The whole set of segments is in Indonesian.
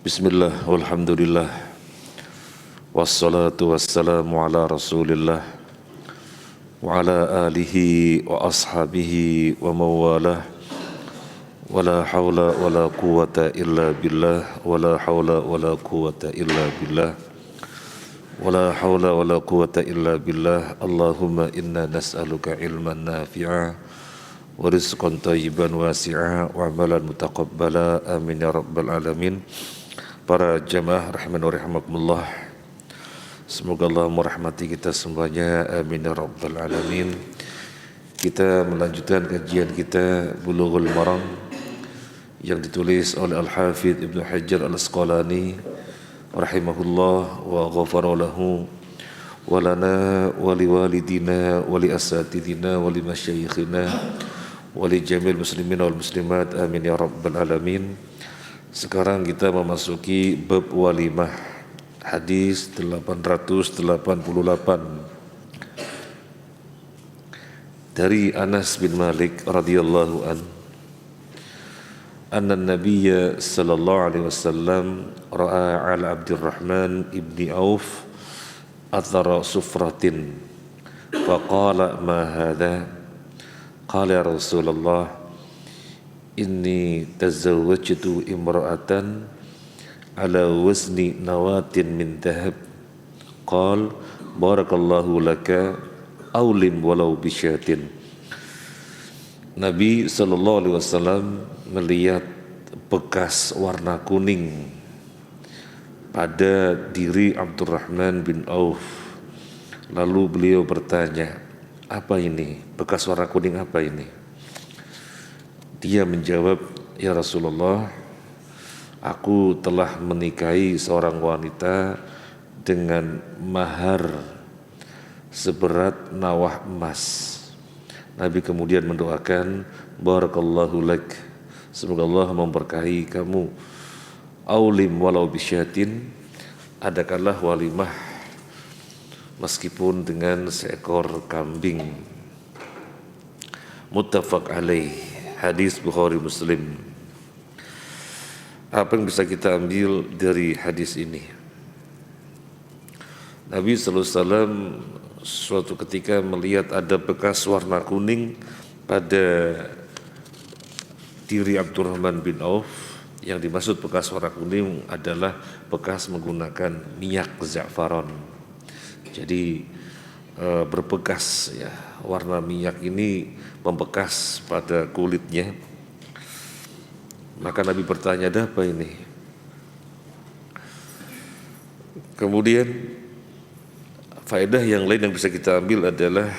Bismillah, walhamdulillah, wassalatu wassalamu ala rasulillah, wa ala alihi wa ashabihi wa mawalah, wa la hawla wa la quwata illa billah, wa la hawla wa la quwata illa billah, wa la hawla wa la quwata illa billah. Allahumma inna nas'aluka ilman nafi'a wa rizqan tayyiban wasi'a wa amalan mutaqabbala, amin ya rabbal alamin. Para jamaah rahman wa rahimakumullah, semoga Allah merahmati kita semuanya, amin ya rabbal alamin. Kita melanjutkan kajian kita Bulughul Maram yang ditulis oleh Al-Hafidh Ibnu Hajar Al-Asqalani rahimahullah wa ghafara lahu wa lana wa liwalidina wa li asatidina wa li masyayikhina wa li jamil muslimin wal muslimat, amin ya rabbal alamin. Sekarang kita memasuki bab walimah, hadis 888 dari Anas bin Malik radhiyallahu an, anna nabiyya sallallahu alaihi wasallam ra'a ala Abdurrahman ibni Auf athara sufratin faqala ma hadha, qala ya Rasulullah inni tazawwajtu imra'atan ala wazni nawatin min dhahab, qal barakallahu laka awlim walau bisyatin. Nabi SAW melihat bekas warna kuning pada diri Abdurrahman bin Auf. Lalu beliau bertanya, apa ini? Bekas warna kuning apa ini? Dia menjawab, ya Rasulullah, aku telah menikahi seorang wanita dengan mahar seberat nawah emas. Nabi kemudian mendoakan, barakallahu lak, semoga Allah memberkahi kamu. Aulim walau bisyatin, adakanlah walimah meskipun dengan seekor kambing. Muttafaq alaih, hadis Bukhari Muslim. Apa yang bisa kita ambil dari hadis ini? Nabi SAW suatu ketika melihat ada bekas warna kuning pada diri Abdurrahman bin Auf. Yang dimaksud bekas warna kuning adalah bekas menggunakan minyak za'faron. Jadi berbekas ya, warna minyak ini membekas pada kulitnya. Maka Nabi bertanya, ada apa ini? Kemudian faedah yang lain yang bisa kita ambil adalah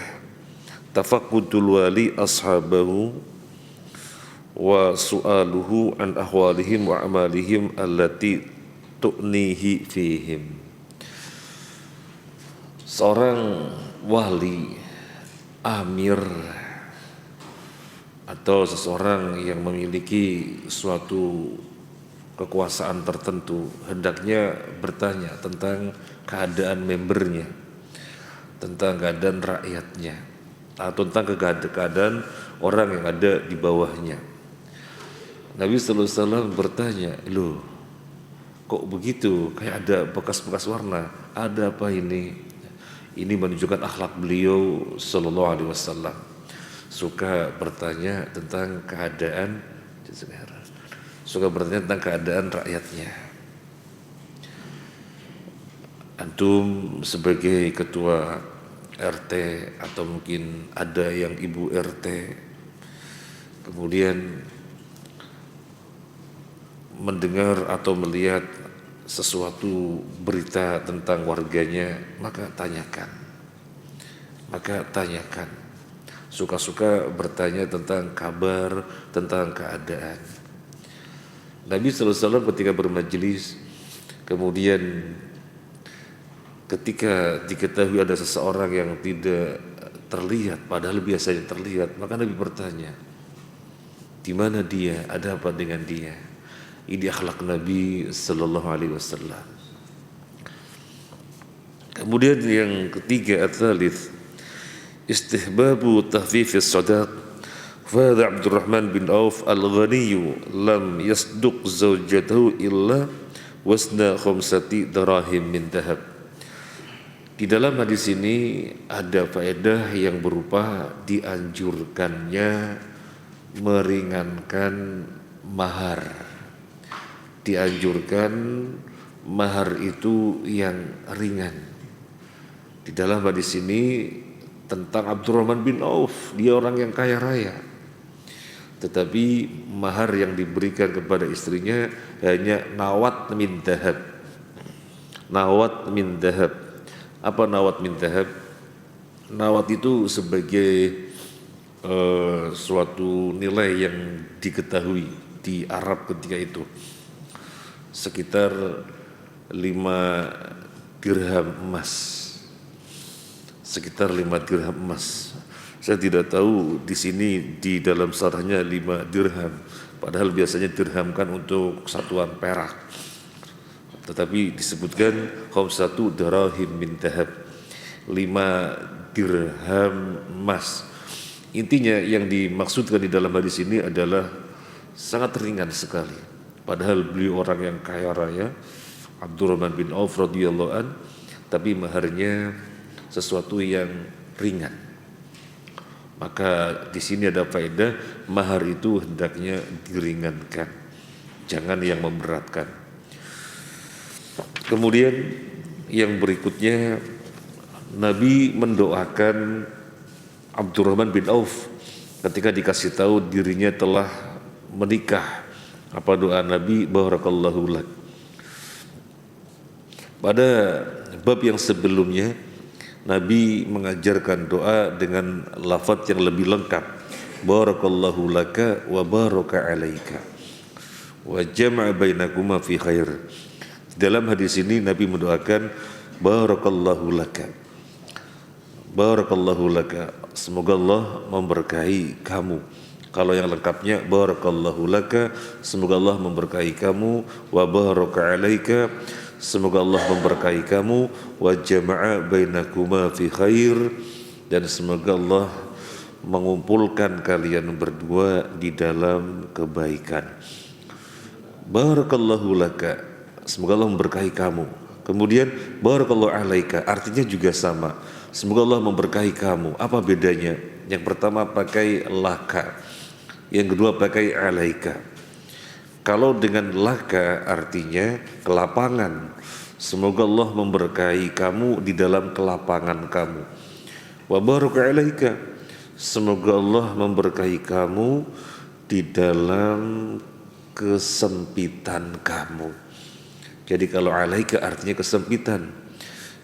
tafaqqudul wali ashabahu wa su'aluhu an ahwalihim wa amalihim allati tu'nihi fihim. Seorang wali, amir, atau seseorang yang memiliki suatu kekuasaan tertentu hendaknya bertanya tentang keadaan membernya, tentang keadaan rakyatnya, atau tentang keadaan orang yang ada di bawahnya. Nabi SAW bertanya, loh kok begitu, kayak ada bekas-bekas warna, ada apa ini? Ini menunjukkan akhlak beliau sallallahu alaihi wasallam, suka bertanya tentang keadaan, suka bertanya tentang keadaan rakyatnya. Antum sebagai ketua RT atau mungkin ada yang ibu RT, kemudian mendengar atau melihat sesuatu berita tentang warganya, maka tanyakan. Suka-suka bertanya tentang kabar, tentang keadaan. Nabi SAW ketika bermajelis, kemudian ketika diketahui ada seseorang yang tidak terlihat, padahal biasanya terlihat, maka Nabi bertanya, di mana dia? Ada apa dengan dia? Ini akhlak Nabi Sallallahu Alaihi Wasallam. Kemudian yang ketiga, at-thalith, istihbabu tahfifis sadaq. Fahadha Abdurrahman bin Auf al-Ghaniyu lam yasduq zawjatahu illa wasna khamsati darahim min dhahab. Di dalam hadis ini ada faedah yang berupa dianjurkannya meringankan mahar. Dianjurkan mahar itu yang ringan. Di dalam hadis ini tentang Abdurrahman bin Auf, dia orang yang kaya raya. Tetapi mahar yang diberikan kepada istrinya hanya nawat min dhahab. Nawat min dhahab. Apa nawat min dhahab? Nawat itu sebagai suatu nilai yang diketahui di Arab ketika itu. Sekitar 5 dirham emas. Sekitar 5 dirham emas. Saya tidak tahu di sini di dalam syarahnya 5 dirham. Padahal biasanya dirham kan untuk satuan perak. Tetapi disebutkan khamsatu darahim min dhahab, 5 dirham emas. Intinya yang dimaksudkan di dalam hadis ini adalah sangat ringan sekali. Padahal beliau orang yang kaya raya, Abdurrahman bin Auf radhiyallahu an, tapi maharnya sesuatu yang ringan. Maka di sini ada faedah mahar itu hendaknya diringankan, jangan yang memberatkan. Kemudian yang berikutnya Nabi mendoakan Abdurrahman bin Auf ketika dikasih tahu dirinya telah menikah. Apa doa Nabi? Barakallahu lak. Pada bab yang sebelumnya Nabi mengajarkan doa dengan lafaz yang lebih lengkap. Barakallahu laka wa baraka alaika wa jama'a bainakuma fi khair. Dalam hadis ini Nabi mendoakan barakallahu laka. Barakallahu laka. Semoga Allah memberkahi kamu. Kalau yang lengkapnya barakallahu laka, semoga Allah memberkahi kamu, wa baraka alaika, semoga Allah memberkahi kamu, wa jama'a bainakuma fi khair, dan semoga Allah mengumpulkan kalian berdua di dalam kebaikan. Barakallahu laka, semoga Allah memberkahi kamu. Kemudian barakallahu alaika, artinya juga sama. Semoga Allah memberkahi kamu. Apa bedanya? Yang pertama pakai laka, yang kedua pakai alaika. Kalau dengan laka artinya kelapangan. Semoga Allah memberkahi kamu di dalam kelapangan kamu. Wa baraka alaika, semoga Allah memberkahi kamu di dalam kesempitan kamu. Jadi kalau alaika artinya kesempitan.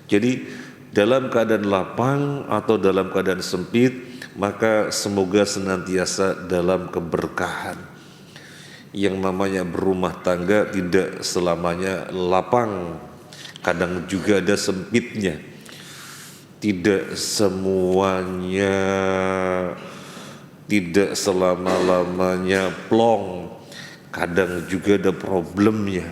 Jadi dalam keadaan lapang atau dalam keadaan sempit, maka semoga senantiasa dalam keberkahan. Yang namanya berumah tangga tidak selamanya lapang, kadang juga ada sempitnya. Tidak semuanya, tidak selama-lamanya plong, kadang juga ada problemnya.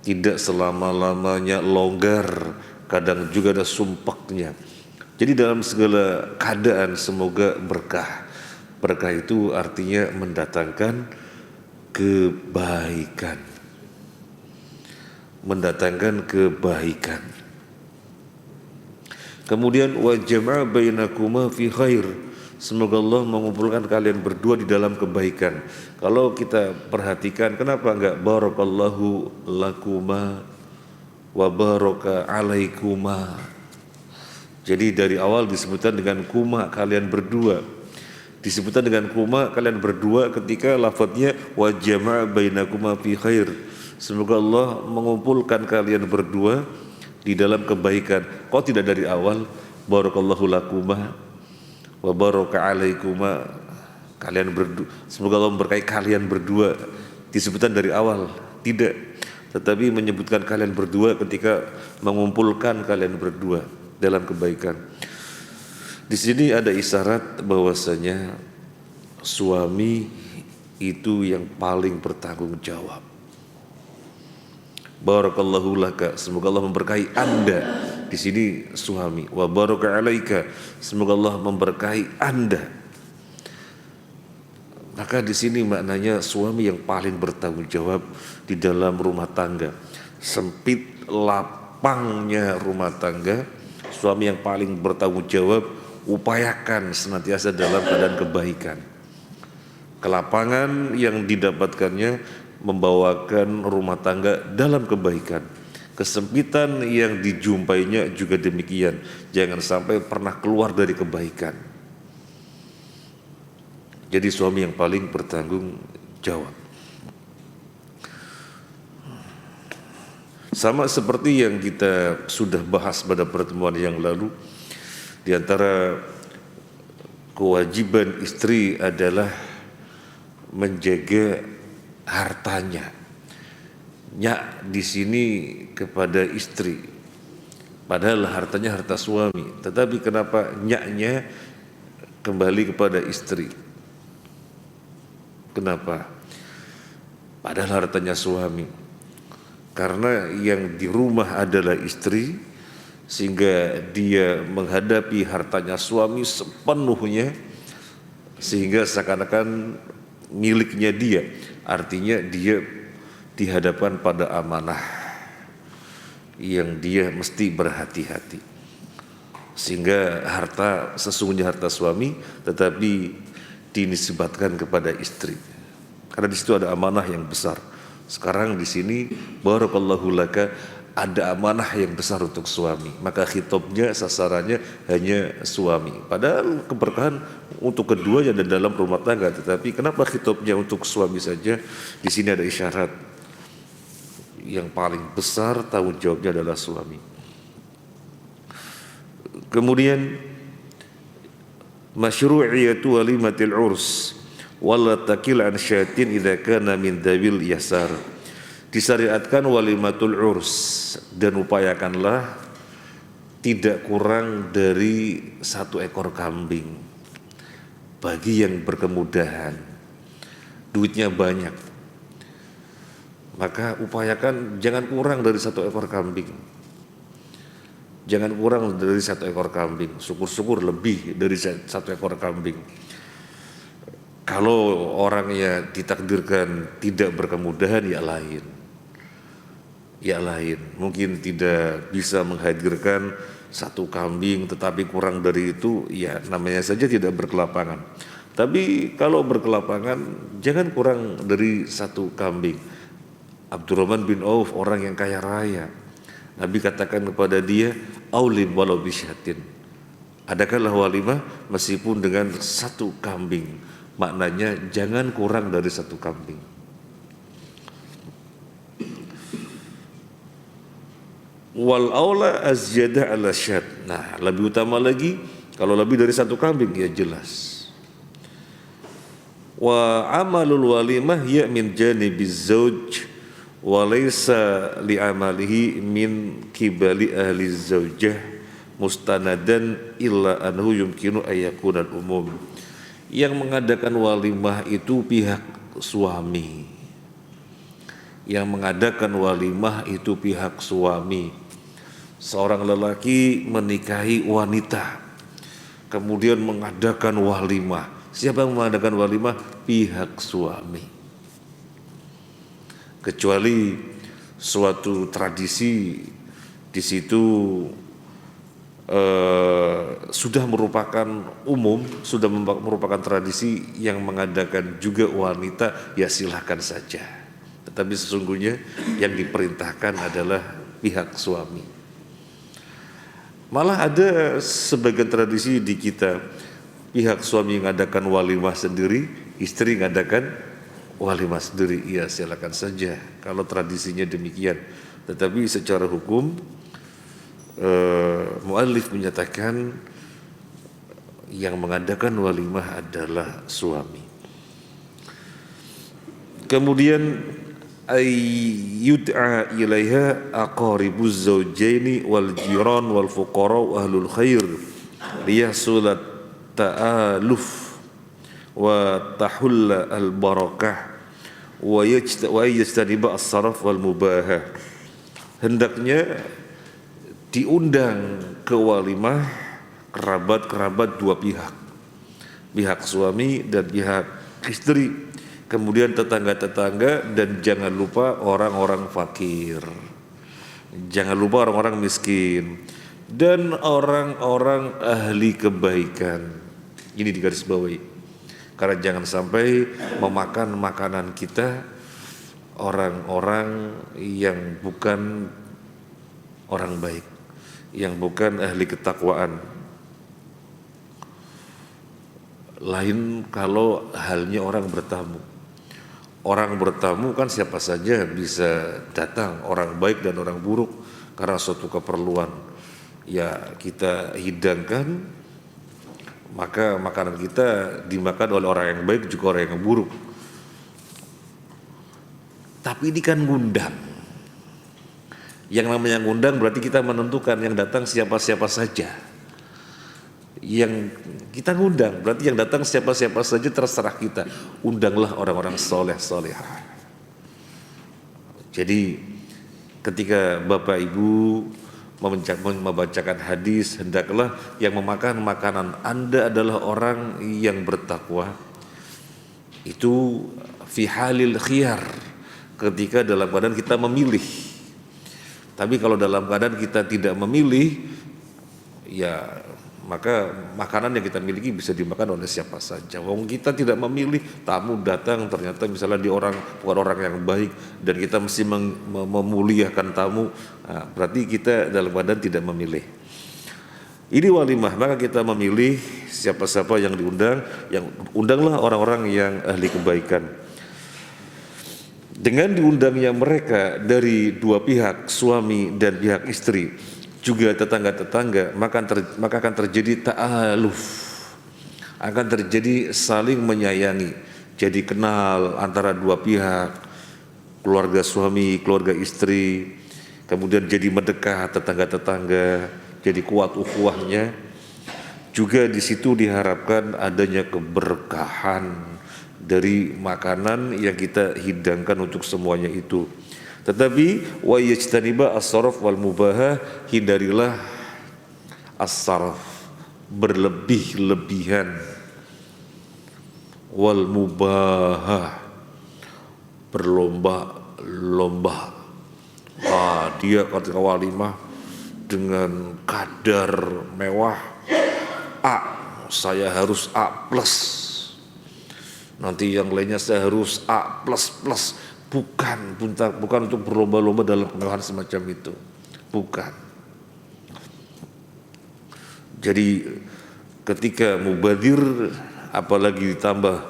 Tidak selama-lamanya longgar, kadang juga ada sumpeknya. Jadi dalam segala keadaan semoga berkah. Berkah itu artinya mendatangkan kebaikan. Mendatangkan kebaikan. Kemudian wa jama'a bainakuma fi khair. Semoga Allah mengumpulkan kalian berdua di dalam kebaikan. Kalau kita perhatikan, kenapa enggak barakallahu lakuma wa baraka alaikuma? Jadi dari awal disebutkan dengan kuma kalian berdua. Disebutkan dengan kuma kalian berdua ketika lafadznya wa jama'a bainakuma fi khair. Semoga Allah mengumpulkan kalian berdua di dalam kebaikan. Kok tidak dari awal barakallahu lakuma wa baraka alaikuma, kalian berdua, semoga Allah memberkahi kalian berdua, disebutkan dari awal? Tidak, tetapi menyebutkan kalian berdua ketika mengumpulkan kalian berdua dalam kebaikan. Di sini ada isyarat bahwasanya suami itu yang paling bertanggung jawab. Barakallahu laka, semoga Allah memberkahi Anda. Di sini suami. Wa baraka alaika, semoga Allah memberkahi Anda. Maka di sini maknanya suami yang paling bertanggung jawab di dalam rumah tangga. Sempit lapangnya rumah tangga, suami yang paling bertanggung jawab, upayakan senantiasa dalam keadaan kebaikan. Kelapangan yang didapatkannya membawakan rumah tangga dalam kebaikan. Kesempitan yang dijumpainya juga demikian. Jangan sampai pernah keluar dari kebaikan. Jadi suami yang paling bertanggung jawab. Sama seperti yang kita sudah bahas pada pertemuan yang lalu, di antara kewajiban istri adalah menjaga hartanya. Nyak di sini kepada istri, padahal hartanya harta suami, tetapi kenapa nyaknya kembali kepada istri? Kenapa? Padahal hartanya suami. Karena yang di rumah adalah istri, sehingga dia menghadapi hartanya suami sepenuhnya, sehingga seakan-akan miliknya dia. Artinya dia dihadapan pada amanah yang dia mesti berhati-hati. Sehingga harta, sesungguhnya harta suami, tetapi dinisbatkan kepada istri. Karena di situ ada amanah yang besar. Sekarang di sini barakallahu laka, ada amanah yang besar untuk suami. Maka khitabnya, sasarannya hanya suami. Padahal keberkahan untuk keduanya dan dalam rumah tangga. Tetapi kenapa khitabnya untuk suami saja? Di sini ada isyarat. Yang paling besar tanggung jawabnya adalah suami. Kemudian masyru'iyatu walimatil urs wala takil an syatin idza kana min dabil yasar. Disyariatkan walimatul urs, dan upayakanlah tidak kurang dari 1 ekor kambing bagi yang berkemudahan, duitnya banyak. Maka upayakan jangan kurang dari 1 ekor kambing. Jangan kurang dari 1 ekor kambing. Syukur-syukur lebih dari 1 ekor kambing. Kalau orangnya ditakdirkan tidak berkemudahan, ya lain. Ya lain. Mungkin tidak bisa menghadirkan 1 kambing, tetapi kurang dari itu, ya namanya saja tidak berkelapangan. Tapi kalau berkelapangan, jangan kurang dari 1 kambing. Abdurrahman bin Auf, orang yang kaya raya, Nabi katakan kepada dia, aulim walau bisyatin, adakanlah walimah meskipun dengan 1 kambing. Maknanya jangan kurang dari 1 kambing. Wal aula azyada ala syad. Nah, lebih utama lagi kalau lebih dari 1 kambing, ya jelas. Wa amalul walimah ya min janibiz zauj walaysa li'amalihi min kibali ahli zaujah mustanadan illa anhu yumkinu ayakunal umum. Yang mengadakan walimah itu pihak suami. Yang mengadakan walimah itu pihak suami. Seorang lelaki menikahi wanita, kemudian mengadakan walimah. Siapa yang mengadakan walimah? Pihak suami. Kecuali suatu tradisi di situ sudah merupakan umum, sudah merupakan tradisi yang mengadakan juga wanita, ya silahkan saja. Tetapi sesungguhnya yang diperintahkan adalah pihak suami. Malah ada sebagian tradisi di kita, pihak suami mengadakan walimah sendiri, istri mengadakan walimah sendiri. Ya silakan saja kalau tradisinya demikian. Tetapi secara hukum muallif menyatakan yang mengadakan walimah adalah suami. Kemudian yud'a ilaiha aqaribuz zawjaini wal jiran wal fuqara wa ahlul khair liyahsulat ta'aluf wa tahulla al barakah wa yajtaniba as-saraf wal mubahah. Hendaknya diundang ke walimah kerabat-kerabat 2 pihak, pihak suami dan pihak istri, kemudian tetangga-tetangga, dan jangan lupa orang-orang fakir. Jangan lupa orang-orang miskin dan orang-orang ahli kebaikan. Ini digarisbawahi. Karena jangan sampai memakan makanan kita orang-orang yang bukan orang baik, yang bukan ahli ketakwaan. Lain kalau halnya orang bertamu. Orang bertamu kan siapa saja bisa datang, orang baik dan orang buruk, karena suatu keperluan. Ya kita hidangkan, maka makanan kita dimakan oleh orang yang baik juga orang yang buruk. Tapi ini kan ngundang. Yang namanya ngundang berarti kita menentukan yang datang siapa-siapa saja. Yang kita ngundang berarti yang datang siapa-siapa saja, terserah kita. Undanglah orang-orang soleh-solehah. Jadi ketika Bapak Ibu membacakan hadis, hendaklah yang memakan makanan Anda adalah orang yang bertakwa. Itu fi halil khiyar, ketika dalam keadaan kita memilih. Tapi kalau dalam keadaan kita tidak memilih, ya maka makanan yang kita miliki bisa dimakan oleh siapa saja. Wong kita tidak memilih, tamu datang ternyata misalnya bukan orang yang baik, dan kita mesti memuliakan tamu, nah, berarti kita dalam keadaan tidak memilih. Ini walimah, maka kita memilih siapa-siapa yang diundang, yang undanglah orang-orang yang ahli kebaikan. Dengan diundangnya mereka dari dua pihak, suami dan pihak istri, juga tetangga-tetangga, maka akan terjadi ta'aluf, akan terjadi saling menyayangi, jadi kenal antara dua pihak, keluarga suami, keluarga istri, kemudian jadi mendekat tetangga-tetangga, jadi kuat ukhuwahnya. Juga di situ diharapkan adanya keberkahan dari makanan yang kita hidangkan untuk semuanya itu. Tetapi wa yajtaniba as-saraf wal mubaha, hindarilah as-saraf, berlebih-lebihan, wal mubaha, berlomba-lomba. Dia ketika walimah dengan kadar mewah, saya harus A+. Nanti yang lainnya saya harus A++. Bukan untuk berlomba-lomba dalam kemewahan semacam itu. Bukan. Jadi ketika mubadir, apalagi ditambah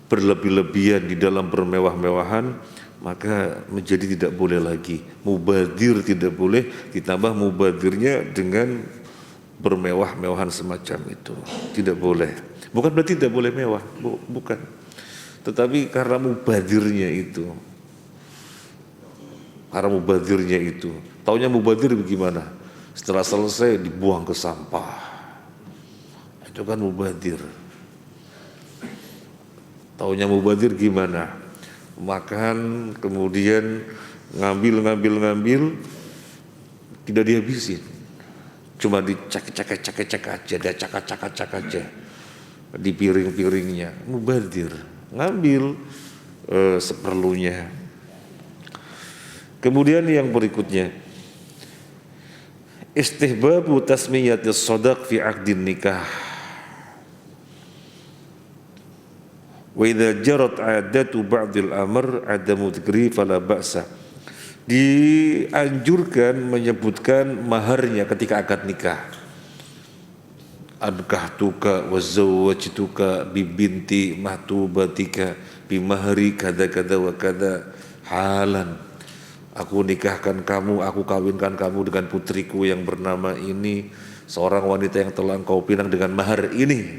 berlebih-lebihan di dalam bermewah-mewahan, maka menjadi tidak boleh lagi. Mubadir tidak boleh, ditambah mubadirnya dengan bermewah-mewahan semacam itu. Tidak boleh. Bukan berarti tidak boleh mewah, bukan. Tetapi karena mubadirnya itu, taunya mubadir bagaimana? Setelah selesai dibuang ke sampah. Itu kan mubadir. Taunya mubadir gimana? Makan, kemudian ngambil, tidak dihabisin. Cuma dicak aja di piring-piringnya. Mubadir, ngambil seperlunya. Kemudian yang berikutnya, istihbabu tasmiyatis shadaq fi aqdin nikah. Wa idza jarat 'adatu ba'dil amr 'adamu dzikri fala ba'sa. Dianjurkan menyebutkan maharnya ketika akad nikah. Ankahtuka wa zawwajtuka bi binti mahtubatika bi mahri kada kada wa kada halan. Aku nikahkan kamu, aku kawinkan kamu dengan putriku yang bernama ini, seorang wanita yang telah engkau pinang dengan mahar ini.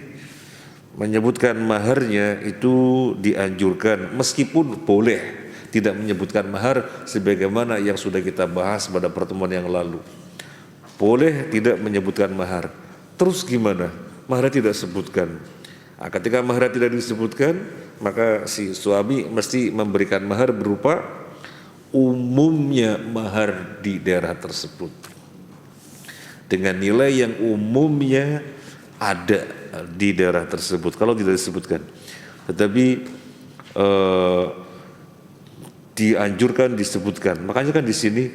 Menyebutkan maharnya itu dianjurkan, meskipun boleh tidak menyebutkan mahar sebagaimana yang sudah kita bahas pada pertemuan yang lalu. Boleh tidak menyebutkan mahar. Terus gimana? Mahar tidak sebutkan. Nah, ketika mahar tidak disebutkan, maka si suami mesti memberikan mahar berupa umumnya mahar di daerah tersebut, dengan nilai yang umumnya ada di daerah tersebut. Kalau tidak disebutkan, tetapi dianjurkan, disebutkan. Makanya kan di sini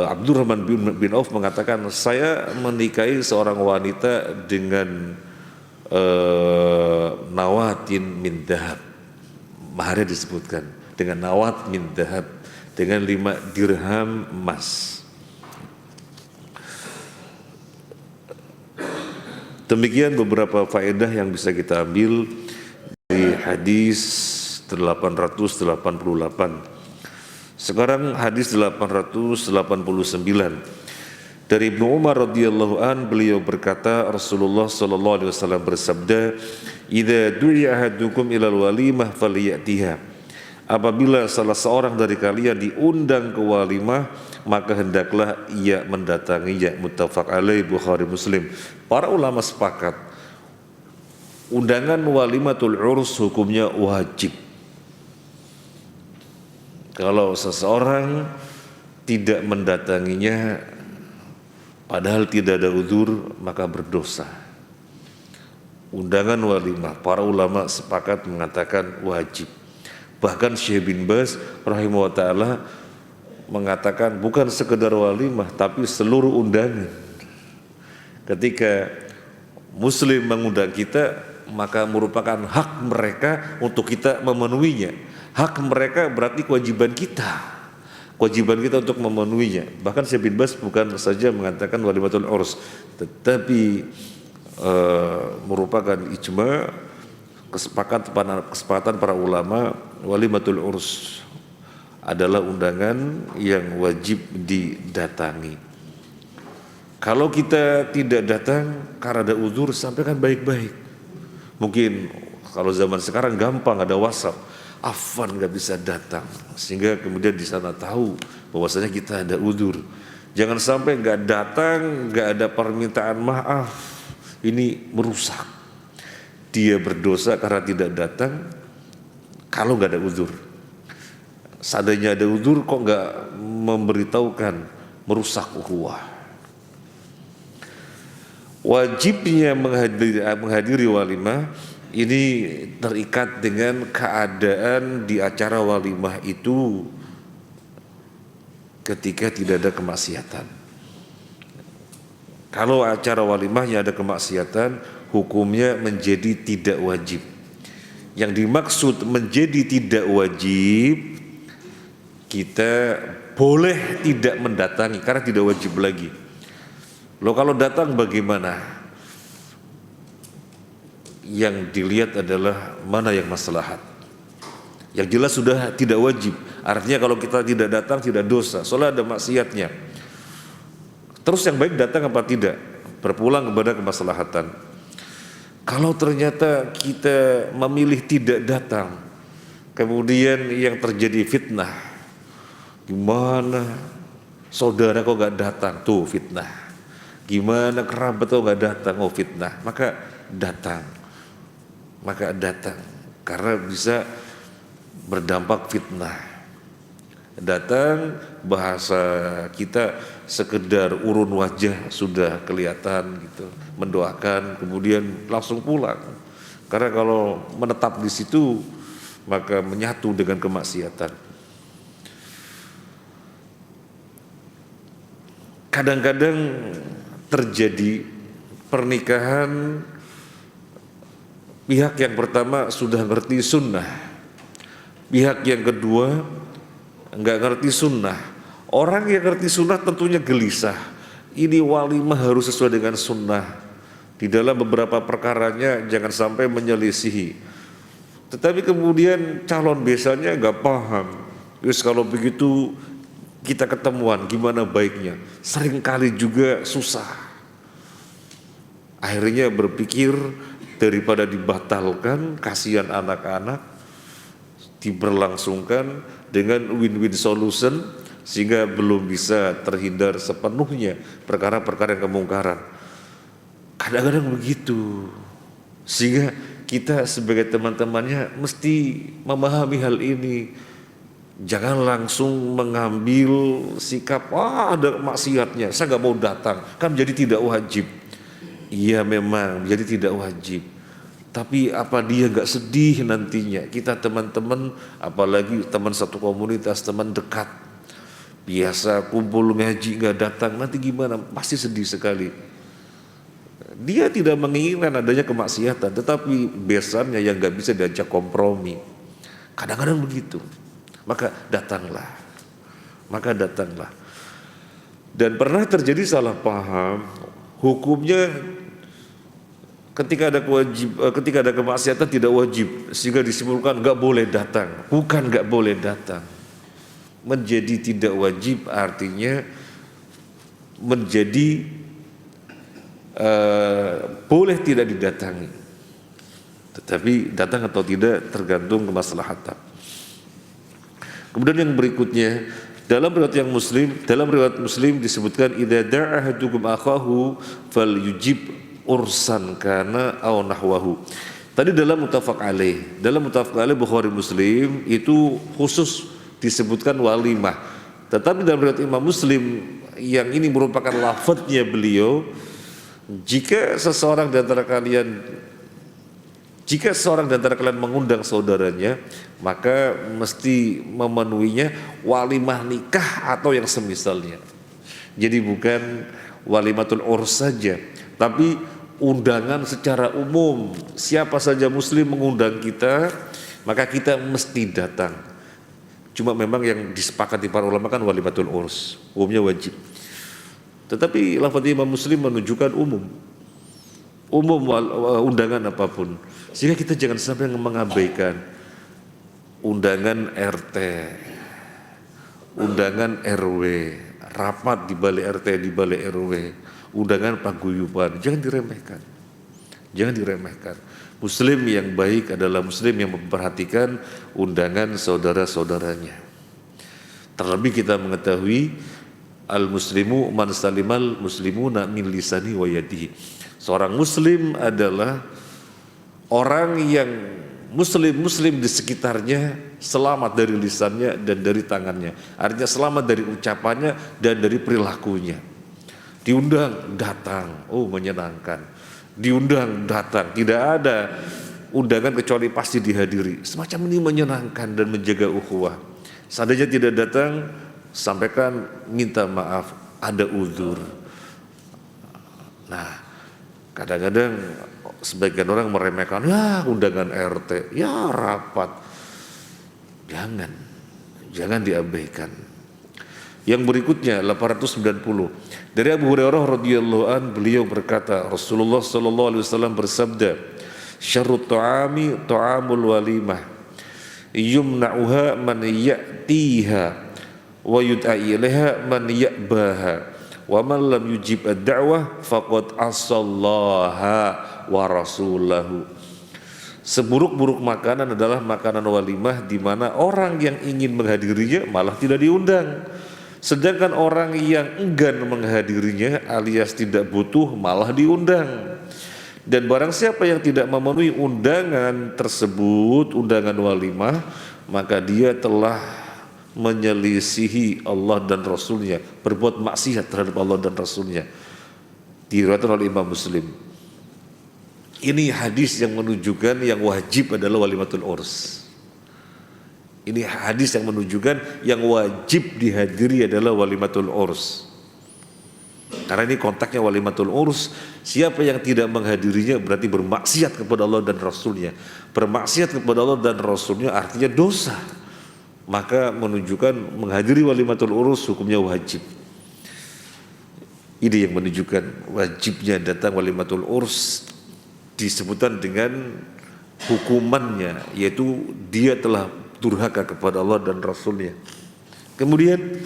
Abdurrahman bin Auf mengatakan, saya menikahi seorang wanita dengan nawatin min dahab. Maharnya disebutkan dengan nawat min dahab, dengan 5 dirham emas. Demikian beberapa faedah yang bisa kita ambil dari hadis 888. Sekarang hadis 889. Dari Ibnu Umar radhiyallahu an, beliau berkata, Rasulullah sallallahu alaihi wasallam bersabda, "Idza du'iya ahadukum ilal walimah falyatiha." Apabila salah seorang dari kalian diundang ke walimah, maka hendaklah ia mendatanginya. Muttafaq alaih, Bukhari Muslim. Para ulama sepakat, undangan walimatul urs hukumnya wajib. Kalau seseorang tidak mendatanginya padahal tidak ada uzur, maka berdosa. Undangan walimah, para ulama sepakat mengatakan wajib. Bahkan Syekh bin Baz rahimahullah ta'ala mengatakan bukan sekedar walimah, tapi seluruh undangan. Ketika muslim mengundang kita, maka merupakan hak mereka untuk kita memenuhinya. Hak mereka berarti kewajiban kita. Kewajiban kita untuk memenuhinya. Bahkan Syekh bin Baz bukan saja mengatakan walimatul urs, tetapi merupakan ijma, kesepakatan para ulama, walimatul urs adalah undangan yang wajib didatangi. Kalau kita tidak datang karena ada uzur, sampaikan baik-baik. Mungkin kalau zaman sekarang gampang, ada WhatsApp, Afwan nggak bisa datang, sehingga kemudian di sana tahu bahwasanya kita ada uzur. Jangan sampai nggak datang, nggak ada permintaan maaf, ini merusak. Dia berdosa karena tidak datang kalau nggak ada uzur. Seandainya ada uzur kok nggak memberitahukan, merusak ukhuwah. Wajibnya menghadiri walimah ini terikat dengan keadaan di acara walimah itu ketika tidak ada kemaksiatan. Kalau acara walimahnya ada kemaksiatan, hukumnya menjadi tidak wajib. Yang dimaksud menjadi tidak wajib, kita boleh tidak mendatangi karena tidak wajib lagi. Loh, kalau datang bagaimana? Yang dilihat adalah mana yang maslahat. Yang jelas sudah tidak wajib. Artinya kalau kita tidak datang tidak dosa, soalnya ada maksiatnya. Terus yang baik datang apa tidak? Berpulang kepada kemaslahatan. Kalau ternyata kita memilih tidak datang, kemudian yang terjadi fitnah, gimana saudara kok gak datang, tuh fitnah. Gimana kerabat kok gak datang, oh fitnah. Maka datang, karena bisa berdampak fitnah. Datang, bahasa kita sekedar urun wajah sudah kelihatan gitu, mendoakan, kemudian langsung pulang. Karena kalau menetap di situ maka menyatu dengan kemaksiatan. Kadang-kadang terjadi pernikahan, pihak yang pertama sudah ngerti sunnah, pihak yang kedua nggak ngerti sunnah. Orang yang ngerti sunnah tentunya gelisah, ini walimah harus sesuai dengan sunnah. Di dalam beberapa perkaranya jangan sampai menyelisihi. Tetapi kemudian calon besannya nggak paham. Terus kalau begitu kita ketemuan gimana baiknya? Seringkali juga susah. Akhirnya berpikir daripada dibatalkan, kasihan anak-anak, diberlangsungkan dengan win-win solution sehingga belum bisa terhindar sepenuhnya perkara-perkara yang kemungkaran. Kadang-kadang begitu, sehingga kita sebagai teman-temannya mesti memahami hal ini. Jangan langsung mengambil sikap, wah ada maksiatnya, saya gak mau datang, kan jadi tidak wajib. Iya memang jadi tidak wajib, Tapi apa dia gak sedih nantinya? Kita teman-teman, apalagi teman satu komunitas, teman dekat, biasa kumpul ngaji gak datang, nanti gimana? Pasti sedih sekali. Dia tidak menginginkan adanya kemaksiatan, tetapi besannya yang gak bisa diajak kompromi. Kadang-kadang begitu. Maka datanglah. Dan pernah terjadi salah paham, hukumnya ketika ada kemaksiatan tidak wajib, sehingga disimpulkan nggak boleh datang. Bukan nggak boleh datang. Menjadi tidak wajib artinya menjadi boleh tidak didatangi. Tetapi datang atau tidak tergantung kemaslahatan. Kemudian yang berikutnya, dalam riwayat Muslim disebutkan idza da'a ahadukum akhahu falyujib ursan kana aw nahwahu. Tadi dalam muttafaq alaih Bukhari Muslim itu khusus disebutkan walimah. Tetapi dalam riwayat Imam Muslim yang ini merupakan lafadznya beliau, jika seorang di antara kalian mengundang saudaranya, maka mesti memenuhinya walimah nikah atau yang semisalnya. Jadi bukan walimatul urs saja, tapi undangan secara umum. Siapa saja muslim mengundang kita, maka kita mesti datang. Cuma memang yang disepakati para ulama kan walimatul urs, umumnya wajib. Tetapi lafaz Imam Muslim menunjukkan umum undangan apapun, sehingga kita jangan sampai mengabaikan undangan RT, undangan RW, rapat di balai RT, di balai RW, undangan paguyuban. Jangan diremehkan. Muslim yang baik adalah muslim yang memperhatikan undangan saudara-saudaranya. Terlebih kita mengetahui al-muslimu man salimal muslimuna min lisani wa yadihi. Seorang muslim adalah orang yang muslim di sekitarnya selamat dari lisannya dan dari tangannya. Artinya selamat dari ucapannya dan dari perilakunya. Diundang, datang, oh menyenangkan. Diundang, datang, tidak ada undangan kecuali pasti dihadiri. Semacam ini menyenangkan dan menjaga ukhuwah. Seandainya tidak datang, sampaikan minta maaf, ada uzur. Nah, kadang-kadang sebagian orang meremehkan, ya undangan RT, ya rapat. Jangan diabaikan. Yang berikutnya 890 dari Abu Hurairah radhiyallahu an, beliau berkata, Rasulullah sallallahu alaihi wasallam bersabda, syarrut ta'ami ta'amul walimah yumna'uha man ya'tiha wa yud'a ilaiha man ya'baha wa man lam yujib ad-da'wah faqad asallaha wa rasulahu. Seburuk-buruk makanan adalah makanan walimah di mana orang yang ingin menghadirinya malah tidak diundang. Sedangkan orang yang enggan menghadirinya alias tidak butuh malah diundang. Dan barang siapa yang tidak memenuhi undangan tersebut, undangan walimah, maka dia telah menyelisihi Allah dan Rasulnya, berbuat maksiat terhadap Allah dan Rasulnya. Diriwayatkan oleh Imam Muslim. Ini hadis yang menunjukkan yang wajib adalah walimatul urs. Ini hadis yang menunjukkan yang wajib dihadiri adalah walimatul urs. Karena ini kontaknya walimatul urs. Siapa yang tidak menghadirinya berarti bermaksiat kepada Allah dan Rasulnya. Bermaksiat kepada Allah dan Rasulnya artinya dosa. Maka menunjukkan menghadiri walimatul urs hukumnya wajib. Ini yang menunjukkan wajibnya datang walimatul urs. Disebutkan dengan hukumannya, yaitu dia telah durhaka kepada Allah dan Rasulnya. Kemudian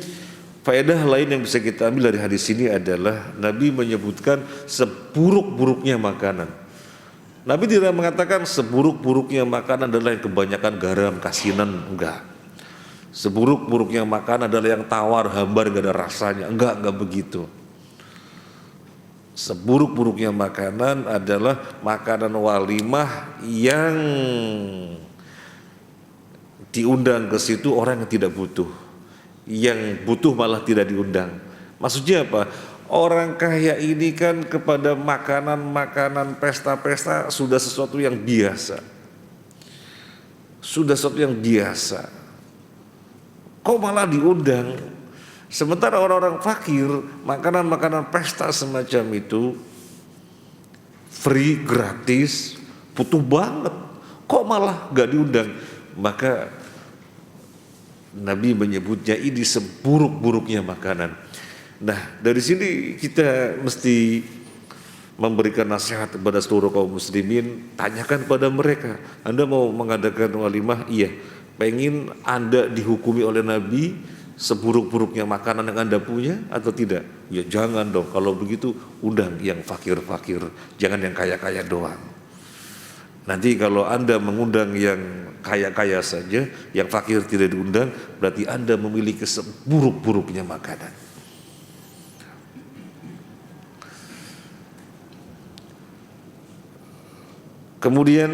faedah lain yang bisa kita ambil dari hadis ini adalah Nabi menyebutkan seburuk-buruknya makanan. Nabi tidak mengatakan seburuk-buruknya makanan adalah yang kebanyakan garam, kasinan, enggak. Seburuk-buruknya makanan adalah yang tawar, hambar, gak ada rasanya, enggak begitu. Seburuk-buruknya makanan adalah makanan walimah yang diundang ke situ orang yang tidak butuh, yang butuh malah tidak diundang. Maksudnya apa? Orang kaya ini kan kepada makanan-makanan pesta-pesta sudah sesuatu yang biasa. Sudah sesuatu yang biasa. Kok malah diundang? Sementara orang-orang fakir, makanan-makanan pesta semacam itu free, gratis, butuh banget. Kok malah gak diundang? Maka Nabi menyebutnya ini seburuk-buruknya makanan. Nah, dari sini kita mesti memberikan nasihat kepada seluruh kaum muslimin. Tanyakan pada mereka, Anda mau mengadakan walimah? Iya. Pengen Anda dihukumi oleh Nabi seburuk-buruknya makanan yang Anda punya atau tidak? Ya jangan dong, kalau begitu undang yang fakir-fakir, jangan yang kaya-kaya doang. Nanti kalau Anda mengundang yang kaya-kaya saja, yang fakir tidak diundang, berarti Anda memiliki seburuk-buruknya makanan. Kemudian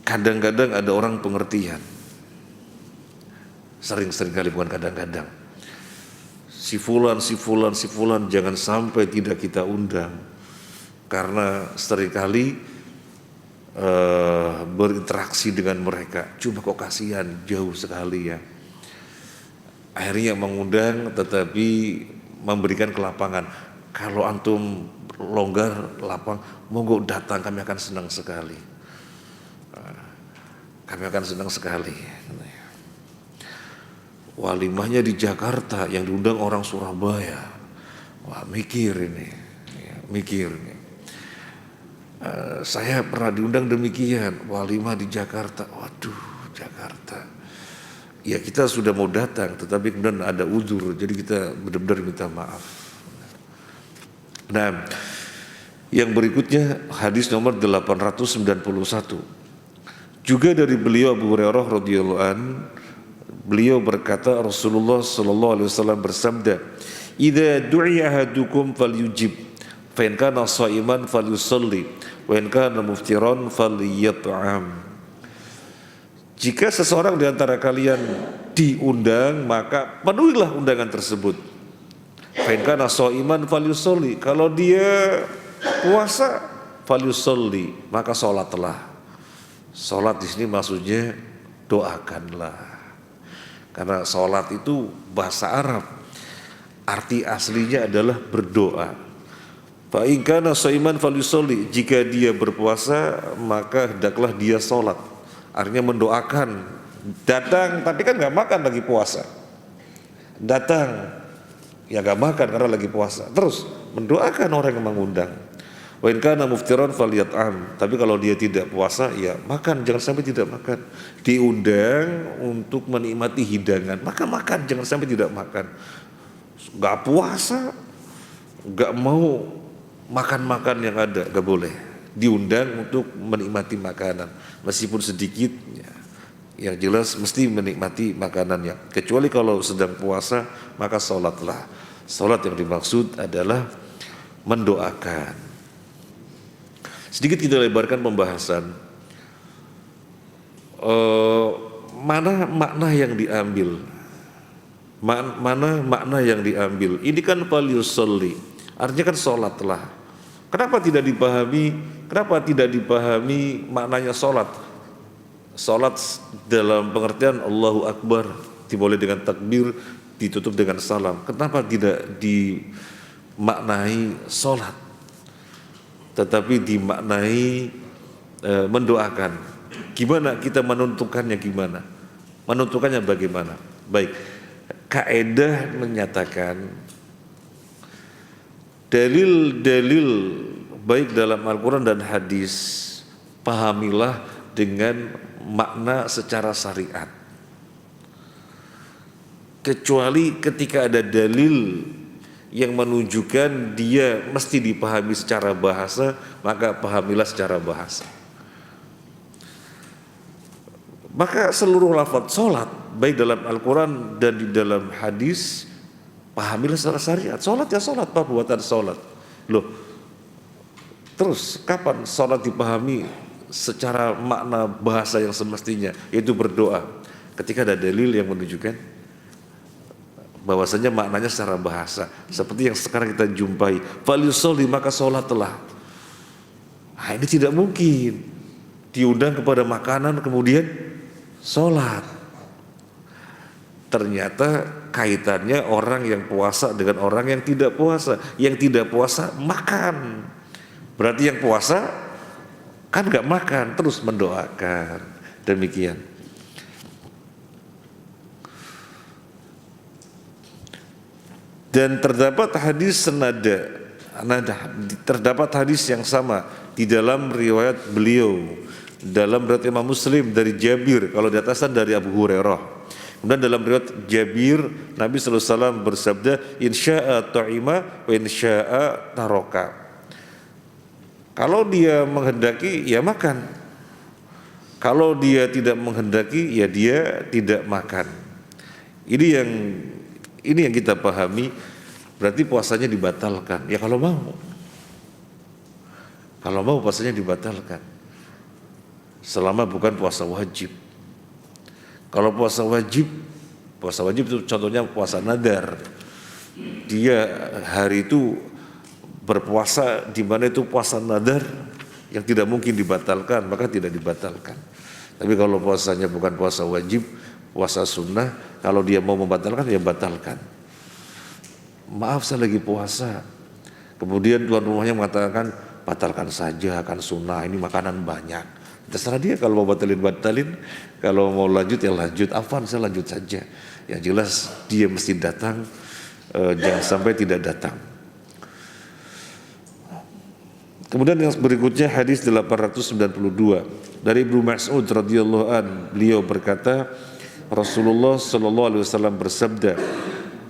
kadang-kadang ada orang pengertian, sering-sering kali, bukan kadang-kadang, si fulan jangan sampai tidak kita undang, karena seringkali berinteraksi dengan mereka, cuma kok kasihan, jauh sekali ya. Akhirnya mengundang tetapi memberikan kelapangan. Kalau antum longgar, lapang, monggo datang, kami akan senang sekali. Kami akan senang sekali. Walimahnya di Jakarta, yang diundang orang Surabaya. Wah, mikir ini. Saya pernah diundang demikian, walimah di Jakarta. Waduh, Jakarta. Ya kita sudah mau datang, tetapi kemudian ada uzur, jadi kita benar-benar minta maaf. Nah, yang berikutnya hadis nomor 891. Juga dari beliau Abu Hurairah radhiyallahu an, beliau berkata Rasulullah sallallahu alaihi wasallam bersabda, "Idza du'iya ahadukum falyujib, fa in kana sha'iman falyusalli, wa in kana muftiran falyat'am." Jika seseorang di antara kalian diundang, maka penuhilah undangan tersebut. Fa in kana sha'iman falyusalli, kalau dia puasa falyusalli, maka sholatlah. Sholat di sini maksudnya doakanlah, karena sholat itu bahasa Arab, arti aslinya adalah berdoa. Fa in kana sha'iman falyusalli, jika dia berpuasa maka hendaklah dia sholat, artinya mendoakan. Datang tapi kan nggak makan lagi puasa, datang ya gak makan karena lagi puasa, terus mendoakan orang yang mengundang. Wa in kana muftiran falyat'am, tapi kalau dia tidak puasa ya makan, jangan sampai tidak makan. Diundang untuk menikmati hidangan, maka makan, jangan sampai tidak makan. Gak puasa, gak mau makan-makan yang ada, gak boleh. Diundang untuk menikmati makanan meskipun sedikit ya. Yang jelas mesti menikmati makanannya. Kecuali kalau sedang puasa, maka sholatlah. Sholat yang dimaksud adalah mendoakan. Sedikit kita lebarkan pembahasan. Mana makna yang diambil? Mana makna yang diambil? Ini kan falyusalli, artinya kan sholatlah. Kenapa tidak dipahami maknanya sholat? Sholat dalam pengertian Allahu Akbar dimulai dengan takbir, ditutup dengan salam. Kenapa tidak dimaknai sholat, tetapi dimaknai mendoakan? Gimana kita menentukannya, gimana? Menentukannya bagaimana? Baik, kaidah menyatakan dalil-dalil baik dalam Al-Quran dan hadis pahamilah dengan makna secara syariat, kecuali ketika ada dalil yang menunjukkan dia mesti dipahami secara bahasa, maka pahamilah secara bahasa. Maka seluruh lafaz sholat baik dalam Al-Quran dan di dalam hadis pahamilah secara syariat. Sholat ya sholat, perbuatan sholat. Loh, terus kapan sholat dipahami secara makna bahasa yang semestinya, yaitu berdoa? Ketika ada dalil yang menunjukkan bahwasanya maknanya secara bahasa seperti yang sekarang kita jumpai, falyusolli, maka sholatlah. Nah, ini tidak mungkin diundang kepada makanan kemudian sholat. Ternyata kaitannya orang yang puasa dengan orang yang tidak puasa. Yang tidak puasa makan, berarti yang puasa kan gak makan, terus mendoakan. Demikian. Dan terdapat hadis senada, terdapat hadis yang sama di dalam riwayat beliau, dalam riwayat Imam Muslim dari Jabir, kalau di atasan dari Abu Hurairah. Kemudian dalam riwayat Jabir, Nabi SAW bersabda, insya'a ta'ima wa insya'a taroka. Kalau dia menghendaki ya makan, kalau dia tidak menghendaki ya dia tidak makan. Ini yang kita pahami, berarti puasanya dibatalkan. Ya kalau mau puasanya dibatalkan, selama bukan puasa wajib. Kalau puasa wajib itu contohnya puasa nadar. Dia hari itu berpuasa di mana itu puasa nadar yang tidak mungkin dibatalkan, maka tidak dibatalkan. Tapi kalau puasanya bukan puasa wajib, puasa sunnah, kalau dia mau membatalkan ya batalkan. Maaf saya lagi puasa, kemudian tuan rumahnya mengatakan batalkan saja, akan sunnah, ini makanan banyak. Terserah dia, kalau mau batalin, kalau mau lanjut ya lanjut. Afwan, saya lanjut saja. Yang jelas dia mesti datang, jangan sampai tidak datang. Kemudian yang berikutnya hadis 892 dari Ibnu Mas'ud radhiyallahu an, beliau berkata, Rasulullah sallallahu alaihi wasallam bersabda,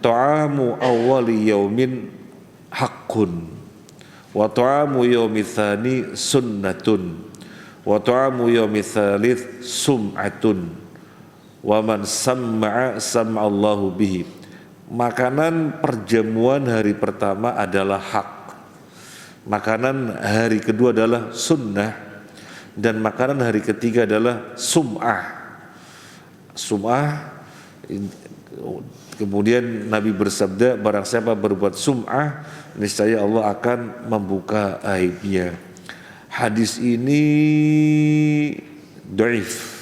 ta'amu awwali yaumin haqqun wa ta'amu yaumi tsani sunnatun wa ta'amu yaumi tsalits sum'atun wa man sam'a sam'allahu bihi. Makanan perjamuan hari pertama adalah hak, makanan hari kedua adalah sunnah, dan makanan hari ketiga adalah sum'ah. Kemudian Nabi bersabda, barang siapa berbuat sum'ah, niscaya Allah akan membuka aibnya. Hadis ini dhaif.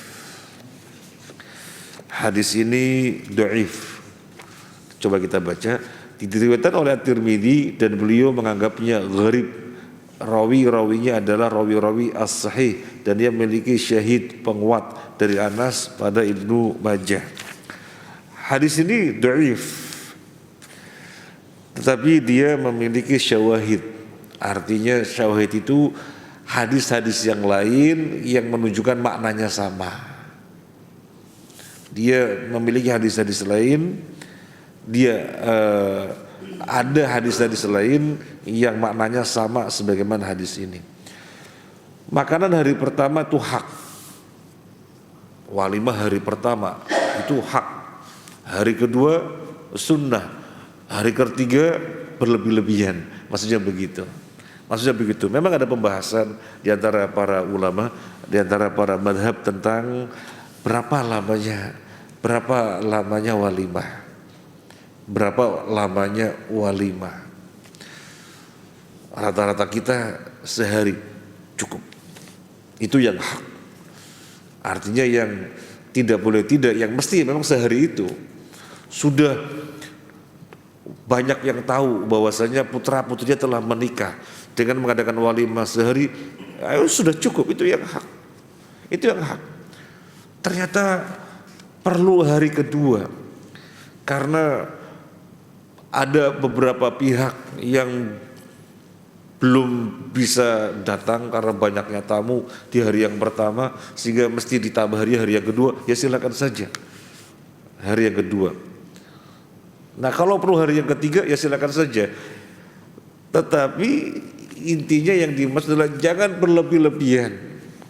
Coba kita baca. Diriwayatkan oleh At-Tirmidzi dan beliau menganggapnya gharib. Rawi-rawinya adalah rawi-rawi as-sahih dan dia memiliki syahid penguat dari Anas pada Ibnu Majah. Hadis ini dhaif, tetapi dia memiliki syawahid. Artinya syawahid itu hadis-hadis yang lain yang menunjukkan maknanya sama. Dia memiliki hadis-hadis lain, ada hadis-hadis lain yang maknanya sama sebagaimana hadis ini. Makanan hari pertama itu hak. Walimah hari pertama itu hak. Hari kedua sunnah. Hari ketiga berlebih-lebihan. Maksudnya begitu. Memang ada pembahasan di antara para ulama, di antara para madhab tentang berapa lamanya walimah. Rata-rata kita sehari cukup. Itu yang hak. Artinya yang tidak boleh tidak, yang mesti memang sehari itu. Sudah banyak yang tahu bahwasanya putra-putrinya telah menikah, dengan mengadakan walimah sehari, sudah cukup. Itu yang hak. Ternyata perlu hari kedua, karena ada beberapa pihak yang belum bisa datang karena banyaknya tamu di hari yang pertama, sehingga mesti ditambah hari yang kedua. Ya silakan saja hari yang kedua. Nah kalau perlu hari yang ketiga ya silakan saja. Tetapi intinya yang dimaksud adalah jangan berlebih-lebihan.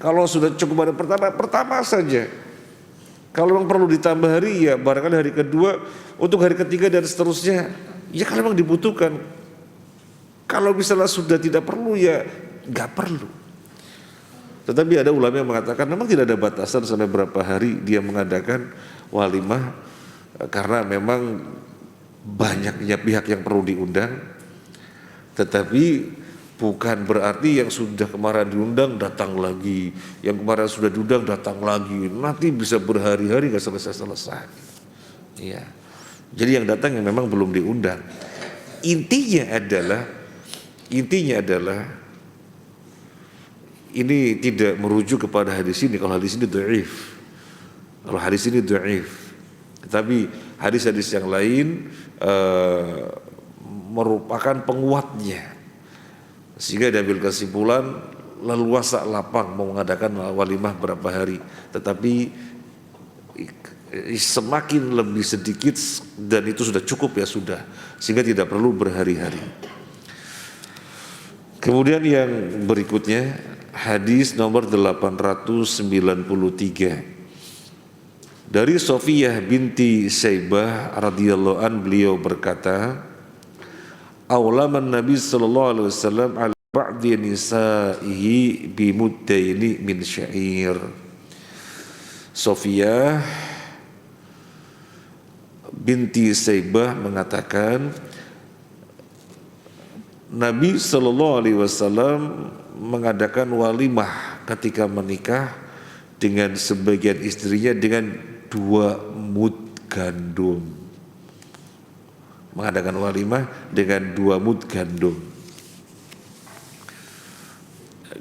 Kalau sudah cukup hari pertama saja. Kalau memang perlu ditambah hari ya barangkali hari kedua, untuk hari ketiga dan seterusnya ya kalau memang dibutuhkan. Kalau misalnya sudah tidak perlu ya nggak perlu. Tetapi ada ulama yang mengatakan memang tidak ada batasan sampai berapa hari dia mengadakan walimah, karena memang banyaknya pihak yang perlu diundang, tetapi bukan berarti yang sudah kemarin diundang datang lagi, yang kemarin sudah diundang datang lagi, nanti bisa berhari-hari nggak selesai-selesai. Ya. Jadi yang datang yang memang belum diundang. Intinya adalah ini tidak merujuk kepada hadis ini. Kalau hadis ini dhaif, tetapi hadis-hadis yang lain merupakan penguatnya, sehingga diambil kesimpulan leluasa lapang mau mengadakan walimah berapa hari, tetapi semakin lebih sedikit dan itu sudah cukup ya sudah, sehingga tidak perlu berhari-hari. Kemudian yang berikutnya hadis nomor 893 dari Sofiyah binti Syaibah radhiyallahu an, beliau berkata, aulaman Nabi sallallahu alaihi wasallam ala ba'di nisaihi bi muddaini min syair. Sofiyah binti Syaibah mengatakan, Nabi sallallahu alaihi wasallam mengadakan walimah ketika menikah dengan sebagian istrinya dengan 2 mud gandum. Mengadakan walimah dengan 2 mud gandum.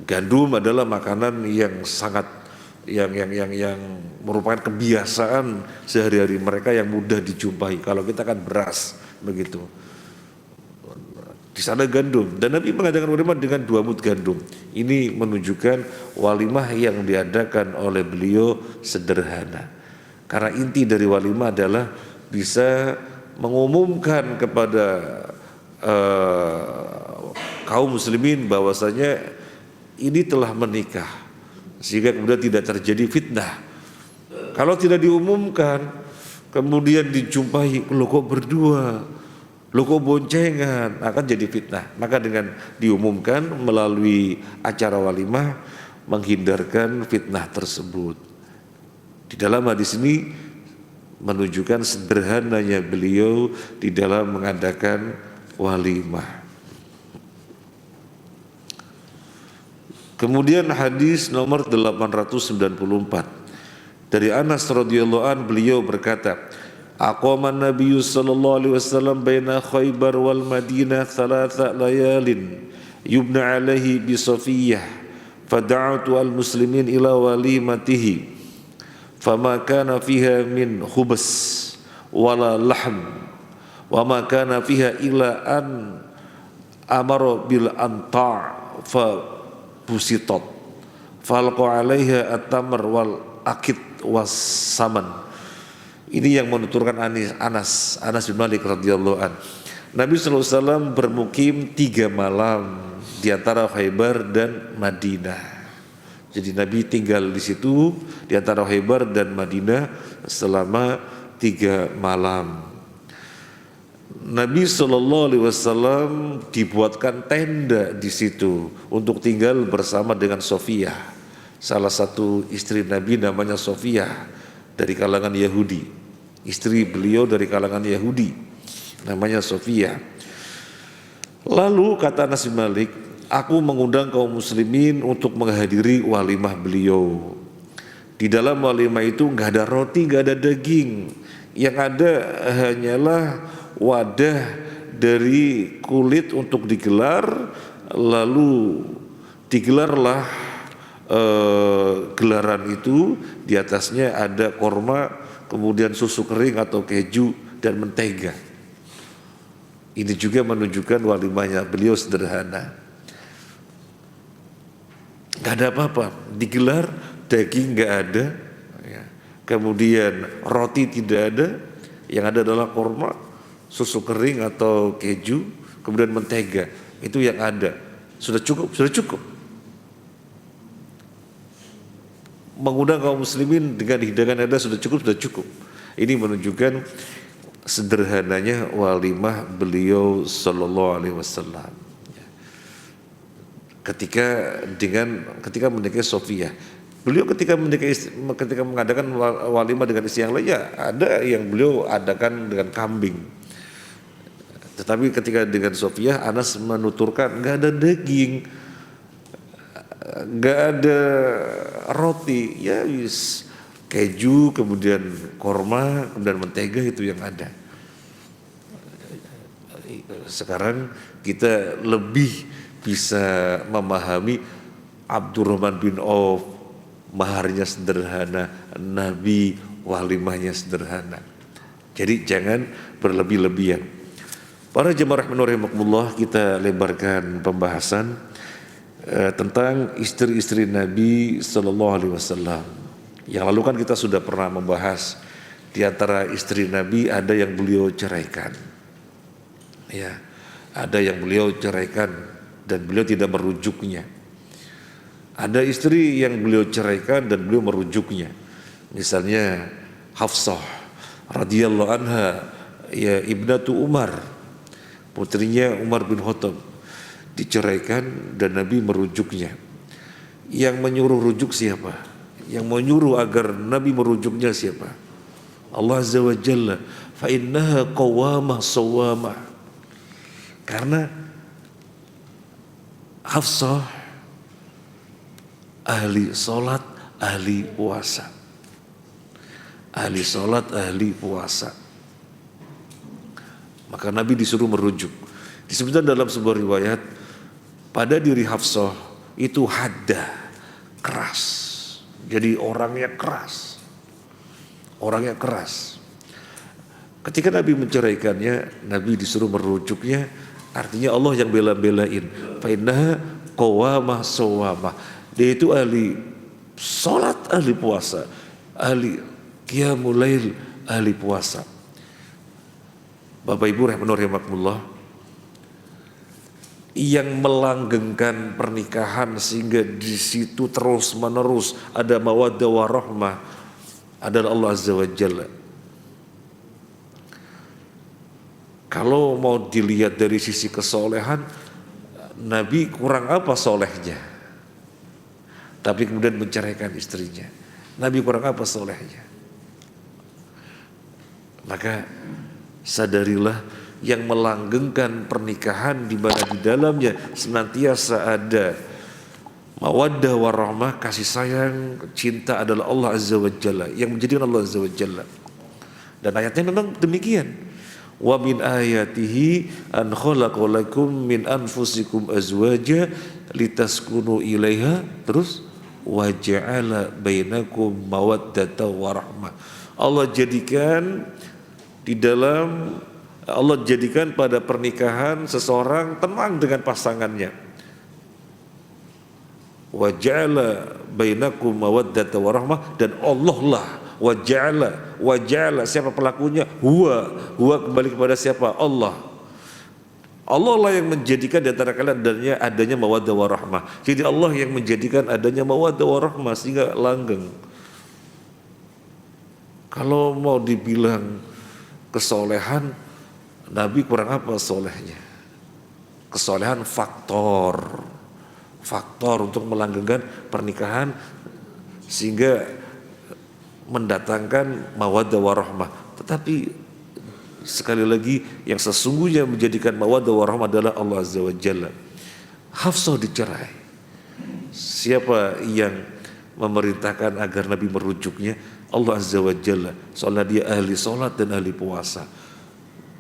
Gandum adalah makanan yang sangat yang merupakan kebiasaan sehari-hari mereka yang mudah dijumpai. Kalau kita kan beras begitu. Di sana gandum, dan Nabi mengadakan walimah dengan 2 mud gandum. Ini menunjukkan walimah yang diadakan oleh beliau sederhana. Karena inti dari walimah adalah bisa mengumumkan kepada kaum muslimin bahwasanya ini telah menikah, sehingga kemudian tidak terjadi fitnah. Kalau tidak diumumkan, kemudian dijumpai, loh kok berdua, lo kok boncengan, akan jadi fitnah. Maka dengan diumumkan melalui acara walimah menghindarkan fitnah tersebut. Di dalam hadis ini menunjukkan sederhananya beliau di dalam mengadakan walimah. Kemudian hadis nomor 894 dari Anas radhiyallahu an, beliau berkata, aqama Nabi sallallahu alaihi wasallam baina Khaybar wal Madinah 3 layalin yubna alaihi bi Safiyah fada'atu al muslimin ila walimatihi fama kana fiha min khubas wala lahm wa ma kana fiha illa an amara bil anta' fa busitat falqa alaiha at-tamr wal akid was saman. Ini yang menuturkan Anas bin Malik radhiyallahu an. Nabi sallallahu alaihi wasallam bermukim 3 malam di antara Khaybar dan Madinah. Jadi Nabi tinggal di situ di antara Khaybar dan Madinah selama 3 malam. Nabi sallallahu alaihi wasallam dibuatkan tenda di situ untuk tinggal bersama dengan Sofiyah, salah satu istri Nabi namanya Sofiyah dari kalangan Yahudi. Istri beliau dari kalangan Yahudi namanya Sofiyah. Lalu kata Anas bin Malik, aku mengundang kaum muslimin untuk menghadiri walimah beliau. Di dalam walimah itu nggak ada roti, nggak ada daging. Yang ada hanyalah wadah dari kulit untuk digelar. Lalu digelarlah gelaran itu, di atasnya ada korma, kemudian susu kering atau keju dan mentega. Ini juga menunjukkan walimahnya beliau sederhana. Gak ada apa-apa, digelar, daging gak ada, ya. Kemudian roti tidak ada, yang ada adalah korma, susu kering atau keju, kemudian mentega. Itu yang ada. Sudah cukup, sudah cukup. Mengundang kaum muslimin dengan hidangan ada sudah cukup, sudah cukup. Ini menunjukkan sederhananya walimah beliau sallallahu alaihi wasallam. Ketika menikahi Sofiyah, beliau ketika mengadakan walimah dengan istri yang lain, ya ada yang beliau adakan dengan kambing. Tetapi ketika dengan Sofiyah, Anas menuturkan nggak ada daging, nggak ada roti, ya wis keju, kemudian korma, kemudian mentega, itu yang ada. Sekarang kita lebih bisa memahami Abdurrahman bin Auf, maharnya sederhana, Nabi walimahnya sederhana. Jadi jangan berlebih-lebihan. Para jemaah rahimakumullah, kita lebarkan pembahasan tentang istri-istri Nabi Sallallahu Alaihi Wasallam. Yang lalu kan kita sudah pernah membahas, di antara istri Nabi ada yang beliau ceraikan, ya, ada yang beliau ceraikan dan beliau tidak merujuknya. Ada istri yang beliau ceraikan dan beliau merujuknya. Misalnya Hafsah radhiyallahu anha, ya ibnatu Umar, putrinya Umar bin Khattab, diceraikan dan Nabi merujuknya. Yang menyuruh rujuk siapa? Yang menyuruh agar Nabi merujuknya siapa? Allah Azza wa Jalla. Fa innaha qawwamah sawwamah. Karena Hafsah ahli salat, ahli puasa. Ahli salat, ahli puasa. Maka Nabi disuruh merujuk. Disebutkan dalam sebuah riwayat, pada diri Hafsah itu hadda, keras. Jadi orangnya keras. Orangnya keras. Ketika Nabi menceraikannya, Nabi disuruh merujuknya. Artinya Allah yang bela-belain. Fa innaha qawwamah sawwamah. Dia itu ahli salat, ahli puasa, ahli qiyamul lail, ahli puasa. Bapak Ibu rahimakumullah, yang melanggengkan pernikahan sehingga di situ terus menerus ada mawaddah warahmah adalah Allah Azza wa Jalla. Kalau mau dilihat dari sisi kesolehan, Nabi kurang apa solehnya? Tapi kemudian menceraikan istrinya. Nabi kurang apa solehnya? Maka sadarilah, yang melanggengkan pernikahan di mana di dalamnya senantiasa ada mawaddah warahmah, kasih sayang, cinta, adalah Allah Azza wa Jalla, yang menjadikan Allah Azza wa Jalla. Dan ayatnya memang demikian. Wa min ayatihi an khalaqa lakum min anfusikum azwaja litaskunu ilaiha, terus wa ja'ala bainakum mawaddatan warahmah. Allah jadikan pada pernikahan seseorang tenang dengan pasangannya. Wa ja'ala bainakum mawaddatan warahmah, dan Allah lah wa ja'ala siapa pelakunya? Huwa kembali kepada siapa? Allah. Allah lah yang menjadikan di antara kalian adanya mawaddah warahmah. Jadi Allah yang menjadikan adanya mawaddah warahmah sehingga langgeng. Kalau mau dibilang kesolehan, Nabi kurang apa solehnya? Kesolehan faktor untuk melanggengkan pernikahan sehingga mendatangkan mawaddah warahmah. Tetapi sekali lagi, yang sesungguhnya menjadikan mawaddah warahmah adalah Allah Azza wa Jalla. Hafsah dicerai. Siapa yang memerintahkan agar Nabi merujuknya? Allah Azza wa Jalla. Soalnya dia ahli salat dan ahli puasa.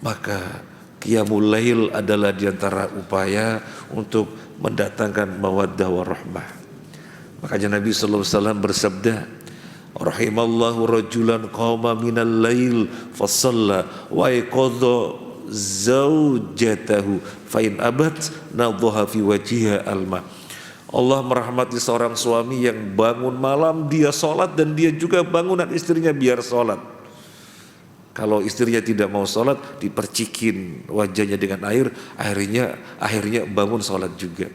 Maka qiyamul lail adalah diantara upaya untuk mendatangkan mawaddah warahmah. Makanya Nabi sallallahu alaihi wasallam bersabda, rahimallahu rajulan qama minal lail fasalla wa yaqadha zaujatahu fa in abat nadhaha fi wajhiha alma. Allah merahmati seorang suami yang bangun malam dia sholat dan dia juga bangunan istrinya biar sholat. Kalau istrinya tidak mau sholat, dipercikin wajahnya dengan air, akhirnya bangun sholat juga.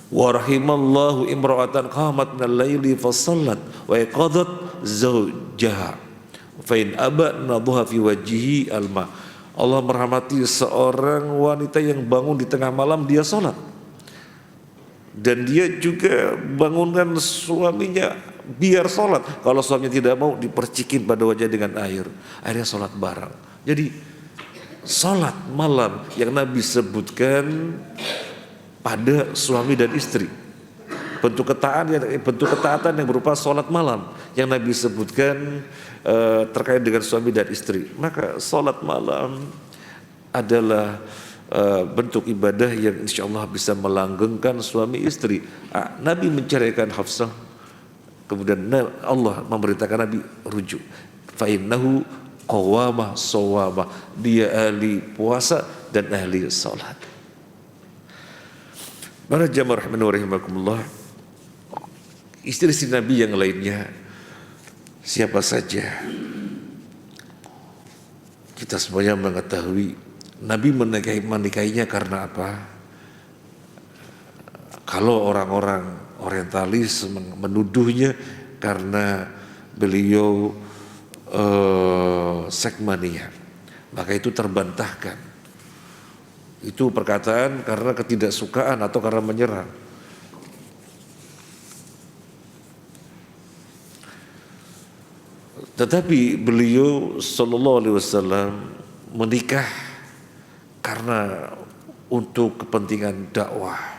Wa rahimallahu imra'atan qamat minal laili fasallat wa yaqadat zawjaha fa in aba nadhaha fi wajhihi alma. Allah merahmati seorang wanita yang bangun di tengah malam dia sholat, dan dia juga bangunkan suaminya biar sholat. Kalau suaminya tidak mau, dipercikin pada wajah dengan air, akhirnya sholat bareng. Jadi Salat malam yang Nabi sebutkan pada suami dan istri. Bentuk ketaatan yang berupa salat malam yang Nabi sebutkan terkait dengan suami dan istri. Maka salat malam adalah bentuk ibadah yang insya Allah bisa melanggengkan suami istri. Nabi menceraikan Hafsah, kemudian Allah memerintahkan Nabi rujuk. Fa innahu qawamah sawamah, dia ahli puasa dan ahli salat. Para jamaah rahimani wa rahimakumullah, istri-istri Nabi yang lainnya siapa saja, kita semuanya mengetahui Nabi menikahinya karena apa? Kalau orang-orang orientalis menuduhnya karena beliau sekmania, maka itu terbantahkan. Itu perkataan karena ketidaksukaan atau karena menyerang. Tetapi beliau sallallahu alaihi wasallam menikah karena untuk kepentingan dakwah.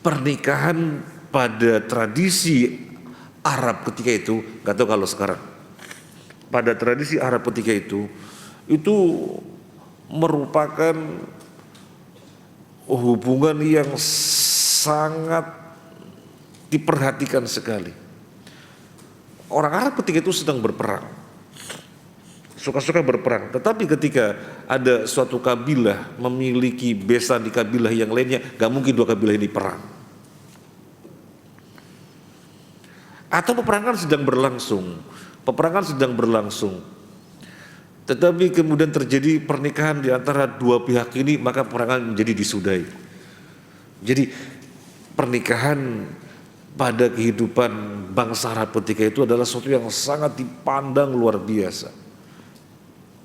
Pernikahan pada tradisi Arab ketika itu, nggak tahu kalau sekarang. Pada tradisi Arab ketika itu merupakan hubungan yang sangat diperhatikan sekali. Orang Arab ketika itu sedang berperang, suka-suka berperang. Tetapi ketika ada suatu kabilah memiliki besan di kabilah yang lainnya, gak mungkin dua kabilah ini perang. Atau peperangan sedang berlangsung, tetapi kemudian terjadi pernikahan di antara dua pihak ini, maka peperangan menjadi disudahi. Jadi pernikahan pada kehidupan bangsa Arab ketika itu adalah sesuatu yang sangat dipandang luar biasa,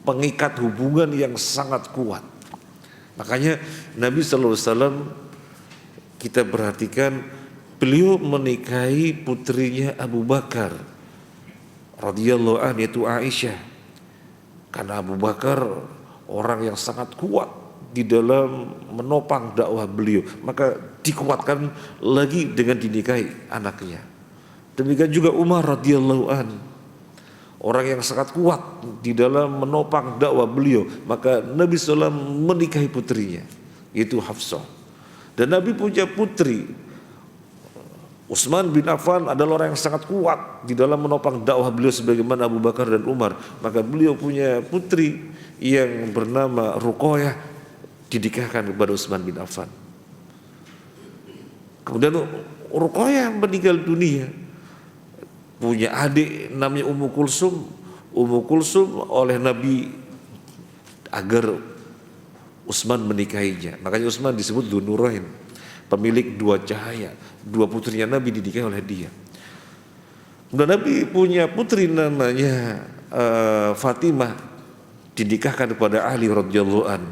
pengikat hubungan yang sangat kuat. Makanya Nabi sallallahu alaihi wasallam kita perhatikan, beliau menikahi putrinya Abu Bakar radhiyallahu anhu, yaitu Aisyah, karena Abu Bakar orang yang sangat kuat di dalam menopang dakwah beliau, maka dikuatkan lagi dengan dinikahi anaknya. Demikian juga Umar radhiyallahu anhu, orang yang sangat kuat di dalam menopang dakwah beliau, maka Nabi SAW menikahi putrinya, yaitu Hafsah. Dan Nabi punya putri Utsman bin Affan adalah orang yang sangat kuat di dalam menopang dakwah beliau sebagaimana Abu Bakar dan Umar. Maka beliau punya putri yang bernama Ruqayyah, dinikahkan kepada Utsman bin Affan. Kemudian Ruqayyah meninggal dunia, punya adik namanya Ummu Kulsum oleh Nabi agar Utsman menikahinya. Makanya Utsman disebut Dzunurain, pemilik dua cahaya. Dua putrinya Nabi didikahi oleh dia. Dan Nabi punya putri namanya Fatimah, dinikahkan kepada Ali radhiyallahu an,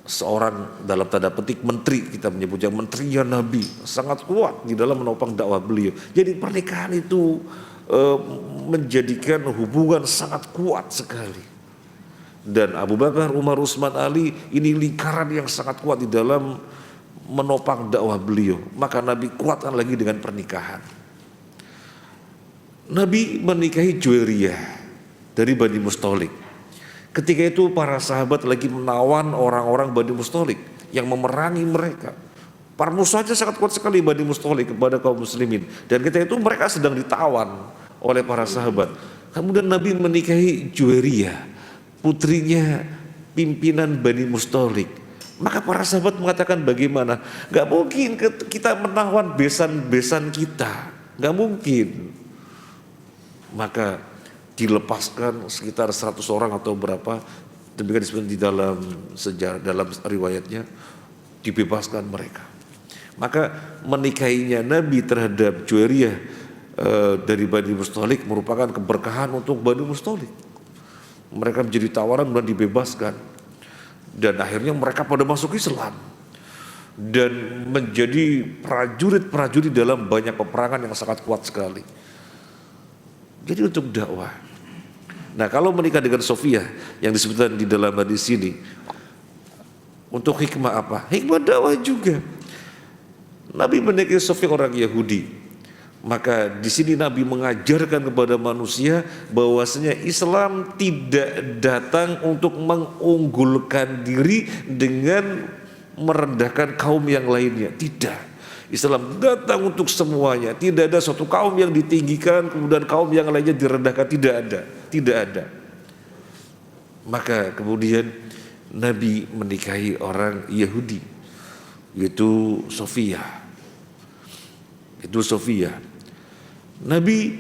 seorang dalam tanda petik menteri, kita menyebutnya menterinya Nabi, sangat kuat di dalam menopang dakwah beliau. Jadi pernikahan itu menjadikan hubungan sangat kuat sekali. Dan Abu Bakar, Umar, Utsman, Ali, ini lingkaran yang sangat kuat di dalam menopang dakwah beliau. Maka Nabi kuatkan lagi dengan pernikahan. Nabi menikahi Juwairiyah dari Bani Mustalik. Ketika itu para sahabat lagi menawan orang-orang Bani Mustalik yang memerangi mereka. Para musuh saja sangat kuat sekali Bani Mustalik kepada kaum muslimin. Dan ketika itu mereka sedang ditawan oleh para sahabat. Kemudian Nabi menikahi Juwairiyah, putrinya pimpinan Bani Mustalik. Maka para sahabat mengatakan, bagaimana? Gak mungkin kita menawan besan-besan kita, gak mungkin. Maka dilepaskan sekitar 100 orang atau berapa, demikian disebut di dalam sejarah, dalam riwayatnya, dibebaskan mereka. Maka menikahinya Nabi terhadap Juwairiyah dari Bani Mustalik merupakan keberkahan untuk Bani Mustalik. Mereka menjadi tawaran dan dibebaskan. Dan akhirnya mereka pada masuk Islam dan menjadi prajurit-prajurit dalam banyak peperangan yang sangat kuat sekali. Jadi untuk dakwah Nah, kalau menikah dengan Sofia yang disebutkan di dalam hadis ini, untuk hikmah apa? Hikmah dakwah juga. Nabi menikahi Sofia orang Yahudi. Maka di sini Nabi mengajarkan kepada manusia bahwasanya Islam tidak datang untuk mengunggulkan diri dengan merendahkan kaum yang lainnya. Tidak. Islam datang untuk semuanya. Tidak ada suatu kaum yang ditinggikan kemudian kaum yang lainnya direndahkan. Tidak ada. Tidak ada. Maka kemudian Nabi menikahi orang Yahudi, yaitu Sofia. Itu Sofia. Nabi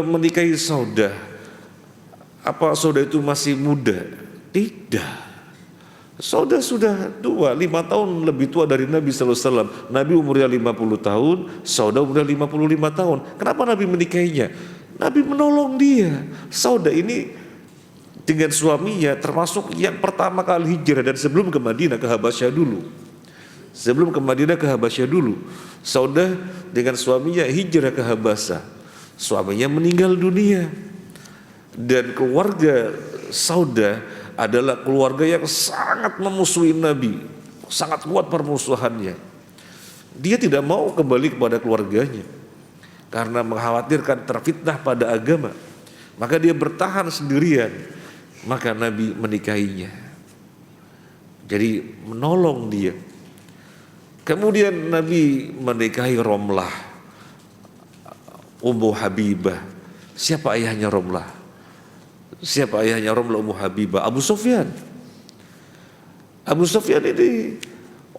menikahi Saudah. Apa Saudah itu masih muda? Tidak. Saudah sudah tua, 5 tahun lebih tua dari Nabi SAW. Nabi umurnya 50 tahun, Saudah umurnya 55 tahun. Kenapa Nabi menikahinya? Nabi menolong dia. Saudah ini dengan suaminya termasuk yang pertama kali hijrah, dan sebelum ke Madinah, ke Habasyah dulu. Sebelum ke Madinah, ke Habasyah dulu. Saudah dengan suaminya hijrah ke Habasyah. Suaminya meninggal dunia. Dan keluarga Saudah adalah keluarga yang sangat memusuhi Nabi. Sangat kuat permusuhannya. Dia tidak mau kembali kepada keluarganya karena mengkhawatirkan terfitnah pada agama. Maka dia bertahan sendirian. Maka Nabi menikahinya. Jadi menolong dia. Kemudian Nabi menikahi Romlah, Ummu Habibah. Siapa ayahnya Romlah? Siapa ayahnya Romlah, Ummu Habibah? Abu Sufyan. Abu Sufyan ini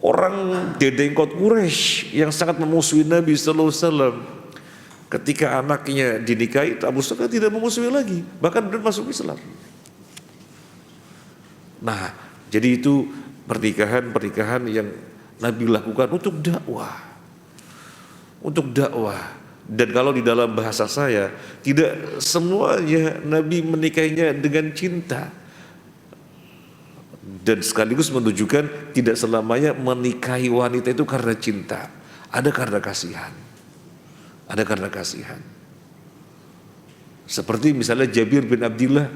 orang dedengkot Quraisy yang sangat memusuhi Nabi sallallahu alaihi wasallam. Ketika anaknya dinikahi, Abu Sufyan tidak memusuhi lagi, bahkan benar masuk Islam. Nah, jadi itu pernikahan yang Nabi lakukan untuk dakwah. Untuk dakwah. Dan kalau di dalam bahasa saya, tidak semuanya Nabi menikahinya dengan cinta. Dan sekaligus menunjukkan tidak selamanya menikahi wanita itu karena cinta. Ada karena kasihan. Ada karena kasihan. Seperti misalnya Jabir bin Abdillah.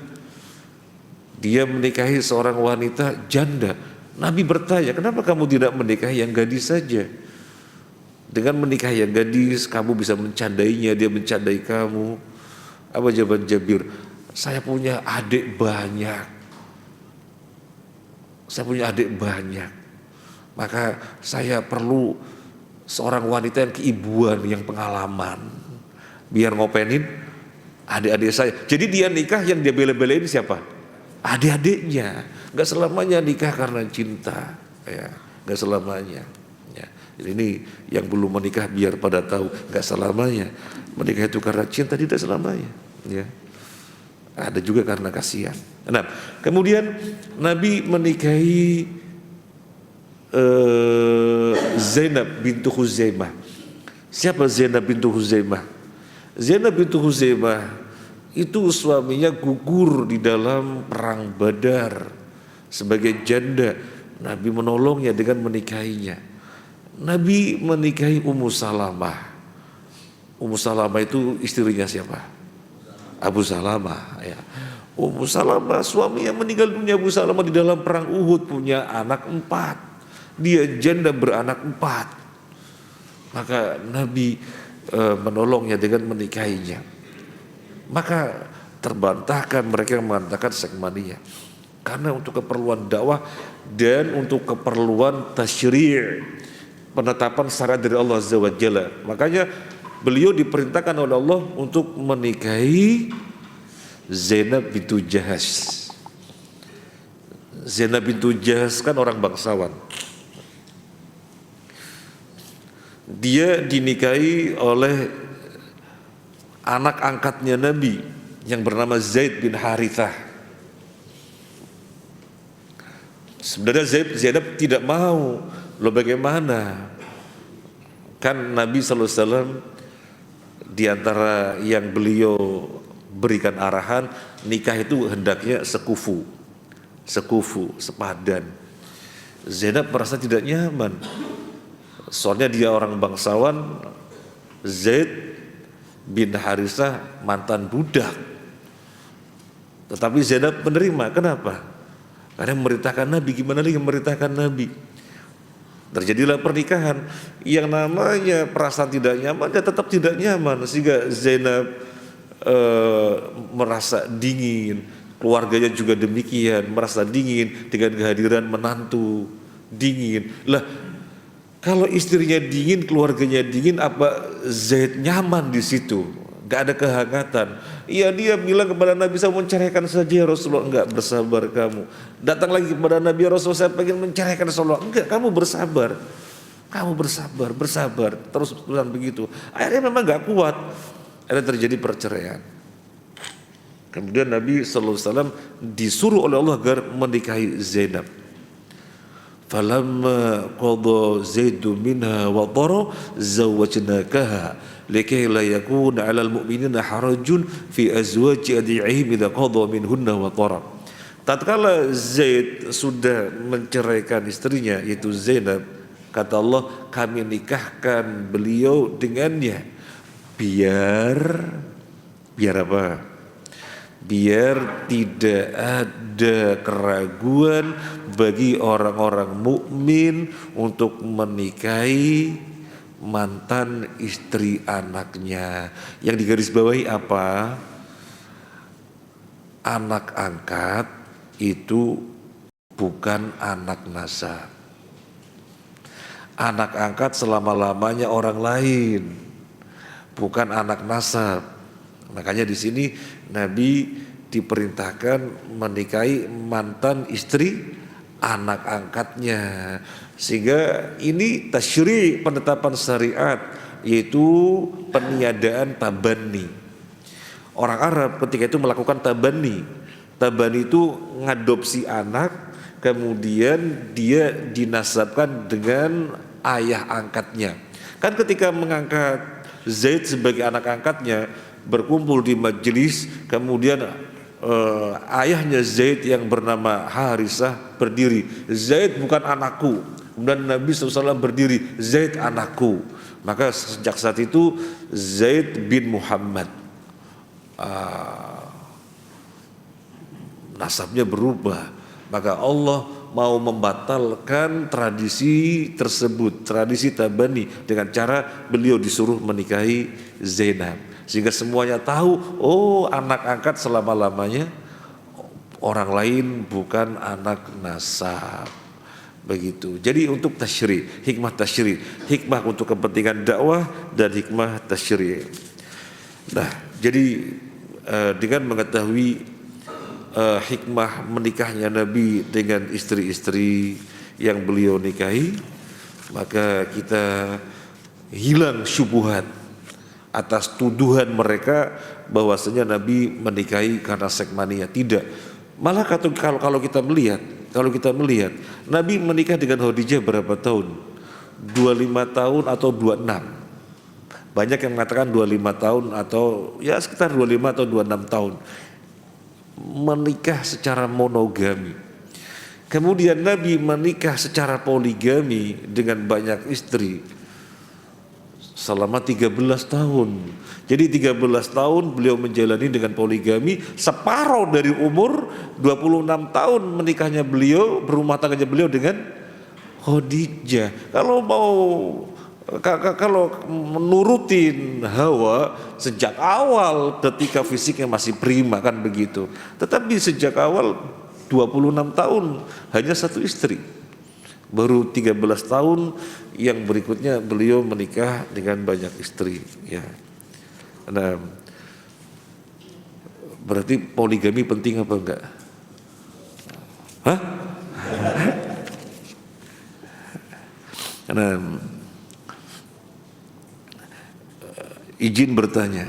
Dia menikahi seorang wanita janda. Nabi bertanya, kenapa kamu tidak menikahi yang gadis saja? Dengan menikahi yang gadis, kamu bisa mencandainya, dia mencandai kamu. Apa jawaban Jabir? Saya punya adik banyak. Saya punya adik banyak. Maka saya perlu seorang wanita yang keibuan, yang pengalaman. Biar ngopenin adik-adik saya. Jadi dia nikah yang dia bela-belain siapa? Adik-adiknya. Gak selamanya nikah karena cinta, ya, gak selamanya. Ya. Ini yang belum menikah biar pada tahu, gak selamanya menikah itu karena cinta, tidak selamanya. Ya. Ada juga karena kasihan. Nah, kemudian Nabi menikahi Zainab bintu Huzaimah. Siapa Zainab bintu Huzaimah? Zainab bintu Huzaimah itu suaminya gugur di dalam perang Badar. Sebagai janda, Nabi menolongnya dengan menikahinya. Nabi menikahi Ummu Salamah. Ummu Salamah itu istrinya siapa? Abu Salamah. Ya. Ummu Salamah suaminya meninggal dunia. Abu Salamah di dalam perang Uhud punya anak 4. Dia janda beranak 4. Maka Nabi menolongnya dengan menikahinya. Maka terbantahkan mereka yang mengatakan sekmania. Karena untuk keperluan dakwah dan untuk keperluan tasyri', penetapan syariat dari Allah Azza wa Jalla. Makanya beliau diperintahkan oleh Allah untuk menikahi Zainab bintu Jahsh. Zainab bintu Jahsh kan orang bangsawan. Dia dinikahi oleh anak angkatnya Nabi yang bernama Zaid bin Harithah. Sebenarnya Zainab tidak mau. Loh bagaimana? Kan Nabi SAW di antara yang beliau berikan arahan, nikah itu hendaknya sekufu, sepadan. Zainab merasa tidak nyaman. Soalnya dia orang bangsawan, Zaid bin Harithah mantan budak. Tetapi Zainab menerima. Kenapa? Karena memerintahkan Nabi. Gimana lagi memerintahkan Nabi? Terjadilah pernikahan. Yang namanya perasaan tidak nyaman, ya tetap tidak nyaman. Sehingga Zainab merasa dingin, keluarganya juga demikian, merasa dingin dengan kehadiran menantu, dingin. Lah, kalau istrinya dingin, keluarganya dingin, apa Zaid nyaman di situ? Gak ada kehangatan. Iya, dia bilang kepada Nabi, saya menceraikan saja ya Rasulullah. Enggak, bersabar kamu. Datang lagi kepada Nabi, ya Rasulullah, saya pengen menceraikan Rasulullah. Enggak, kamu bersabar. Kamu bersabar. Terus-terusan begitu. Akhirnya memang gak kuat. Ada terjadi perceraian. Kemudian Nabi SAW disuruh oleh Allah agar menikahi Zainab. Falamma qada Zaidu minha wa tara zawwajnakaha likay la yakuna 'alal mu'minina harajun fi azwaji ad'ihim idza qada minhunna wa tara. Tatkala Zaid sudah menceraikan istrinya yaitu Zainab, kata Allah, kami nikahkan beliau dengannya biar apa? Biar tidak ada keraguan bagi orang-orang mukmin untuk menikahi mantan istri anaknya. Yang digarisbawahi apa? Anak angkat itu bukan anak nasab. Anak angkat selama-lamanya orang lain, bukan anak nasab. Makanya di sini Nabi diperintahkan menikahi mantan istri anak angkatnya. Sehingga ini tasyri' penetapan syariat, yaitu peniadaan tabani. Orang Arab ketika itu melakukan tabani. Tabani itu ngadopsi anak, kemudian dia dinasabkan dengan ayah angkatnya. Kan ketika mengangkat Zaid sebagai anak angkatnya, berkumpul di majelis, kemudian ayahnya Zaid yang bernama Harisah berdiri, Zaid bukan anakku. Kemudian Nabi SAW berdiri, Zaid anakku. Maka sejak saat itu Zaid bin Muhammad, nasabnya berubah. Maka Allah mau membatalkan tradisi tersebut, tradisi tabani, dengan cara beliau disuruh menikahi Zainab. Sehingga semuanya tahu, oh anak angkat selama-lamanya orang lain, bukan anak nasab. Begitu. Jadi untuk tasyri', hikmah tasyri', hikmah untuk kepentingan dakwah dan hikmah tasyri'. Nah, jadi dengan mengetahui hikmah menikahnya Nabi dengan istri-istri yang beliau nikahi, maka kita hilang syubhat atas tuduhan mereka bahwasanya Nabi menikahi karena sekmania. Tidak. Malah kalau kita melihat Nabi menikah dengan Khadijah berapa tahun? 25 tahun atau 26. Banyak yang mengatakan 25 tahun atau ya sekitar 25 atau 26 tahun. Menikah secara monogami. Kemudian Nabi menikah secara poligami dengan banyak istri selama 13 tahun. Jadi 13 tahun beliau menjalani dengan poligami, separuh dari umur 26 tahun menikahnya beliau, berumah tangganya beliau dengan Khadijah. Kalau menurutin hawa sejak awal ketika fisiknya masih prima kan begitu. Tetapi sejak awal 26 tahun hanya satu istri. Baru 13 tahun yang berikutnya beliau menikah dengan banyak istri ya. Nah, berarti poligami penting apa enggak? Hah? Nah, izin bertanya,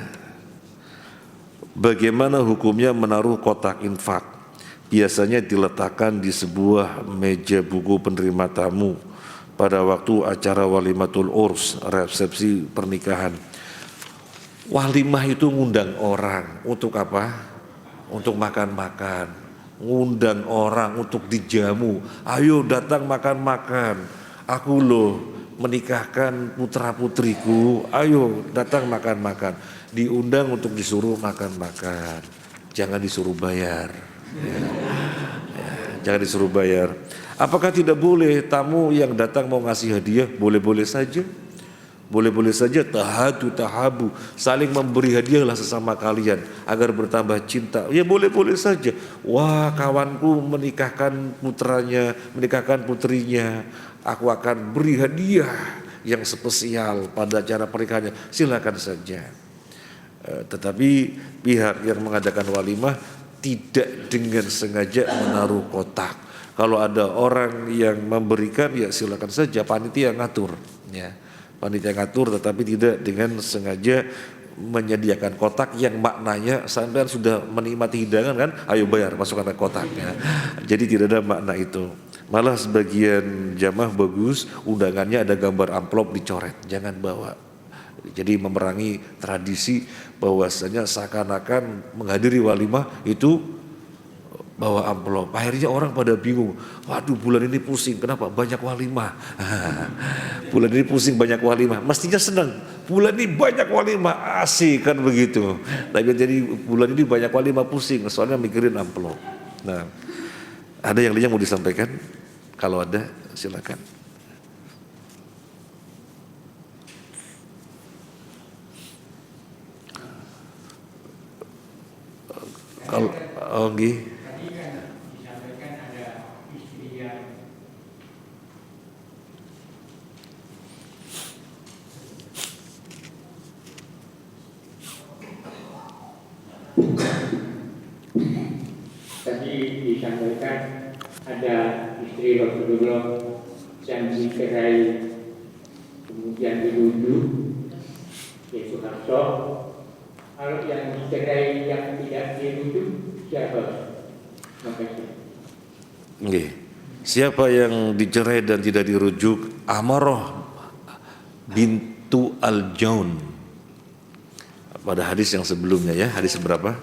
bagaimana hukumnya menaruh kotak infak? Biasanya diletakkan di sebuah meja buku penerima tamu pada waktu acara walimatul urs, resepsi pernikahan. Walimah itu ngundang orang untuk apa? Untuk makan-makan. Ngundang orang untuk dijamu. Ayo datang makan-makan. Aku loh menikahkan putra putriku. Ayo datang makan-makan. Diundang untuk disuruh makan-makan. jangan disuruh bayar. Ya. Jangan disuruh bayar. Apakah tidak boleh tamu yang datang mau ngasih hadiah? Boleh-boleh saja. Boleh-boleh saja, tahabu, saling memberi hadiahlah sesama kalian agar bertambah cinta. Ya boleh-boleh saja. Wah, kawanku menikahkan putranya, menikahkan putrinya, aku akan beri hadiah yang spesial pada acara pernikahannya. Silakan saja. Tetapi pihak yang mengadakan walimah tidak dengan sengaja menaruh kotak. Kalau ada orang yang memberikan, ya silakan saja, panitia ngatur, ya. Panitia ngatur, tetapi tidak dengan sengaja menyediakan kotak yang maknanya sampean sudah menikmati hidangan kan, ayo bayar, masukkan ke kotaknya. Jadi tidak ada makna itu. Malah sebagian jamaah bagus undangannya ada gambar amplop dicoret, jangan bawa. Jadi memerangi tradisi bahwasanya seakan-akan menghadiri walimah itu bawa amplop. Akhirnya orang pada bingung. Waduh, bulan ini pusing. Kenapa? Banyak walimah. Bulan ini pusing banyak walimah. Mestinya senang. Bulan ini banyak walimah, asik kan begitu. Tapi jadi bulan ini banyak walimah pusing. Soalnya mikirin amplop. Nah, ada yang lain yang mau disampaikan? Kalau ada, silakan. Kalau Onggi. Tadi disampaikan ada istri Rasulullah yang dicerai kemudian dirujuk, yaitu Hafsah. Kalau yang dicerai yang tidak dirujuk siapa? Makasih. Nggih. Siapa yang dicerai dan tidak dirujuk? Amarah bintu Al-Jaun. Pada hadis yang sebelumnya ya, hadis berapa?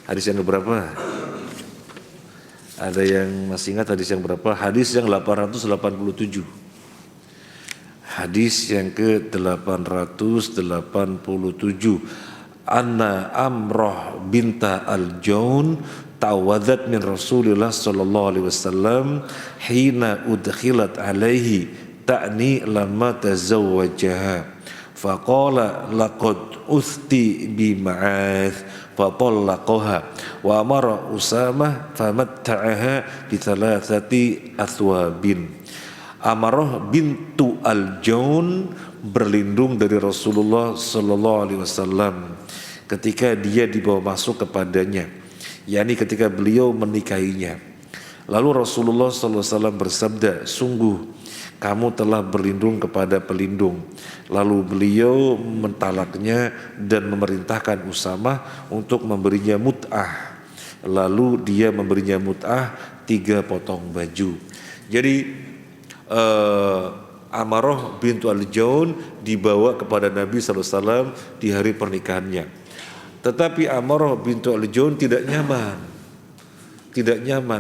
Hadis yang berapa? Ada yang masih ingat hadis yang berapa? Hadis yang 887. Hadis yang ke-887. Anna Amrah binta Al-Jaun tawadat min Rasulillah sallallahu alaihi wasallam hina udkhilat alaihi ta'ni lamma tazawwajaha faqala laqad uthti bi ma'ath fatallaqaha wa amara Usamah famatta'aha bi thalathati athwabin. Amarah bintu Al-Jaun berlindung dari Rasulullah sallallahu alaihi wasallam ketika dia dibawa masuk kepadanya, yakni ketika beliau menikahinya. Lalu Rasulullah sallallahu alaihi wasallam bersabda, sungguh kamu telah berlindung kepada pelindung. Lalu beliau mentalaknya dan memerintahkan Usamah untuk memberinya mut'ah. Lalu dia memberinya mut'ah 3 potong baju. Jadi Amarah bintu Al-Jaun dibawa kepada Nabi SAW di hari pernikahannya. Tetapi Amarah bintu Al-Jaun tidak nyaman.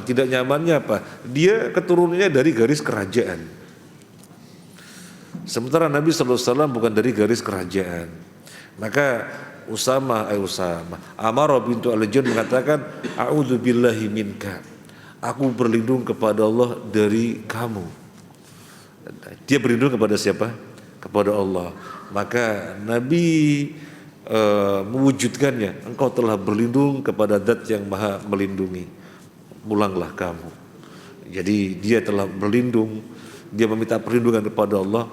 Tidak nyamannya apa? Dia keturunannya dari garis kerajaan. Sementara Nabi SAW bukan dari garis kerajaan. Maka Amarah bintu Al-Jaun mengatakan, a'udzubillahi minka. Aku berlindung kepada Allah dari kamu. Dia berlindung kepada siapa? Kepada Allah. Maka Nabi mewujudkannya. Engkau telah berlindung kepada Zat yang Maha Melindungi. Pulanglah kamu. Jadi dia telah berlindung. Dia meminta perlindungan kepada Allah.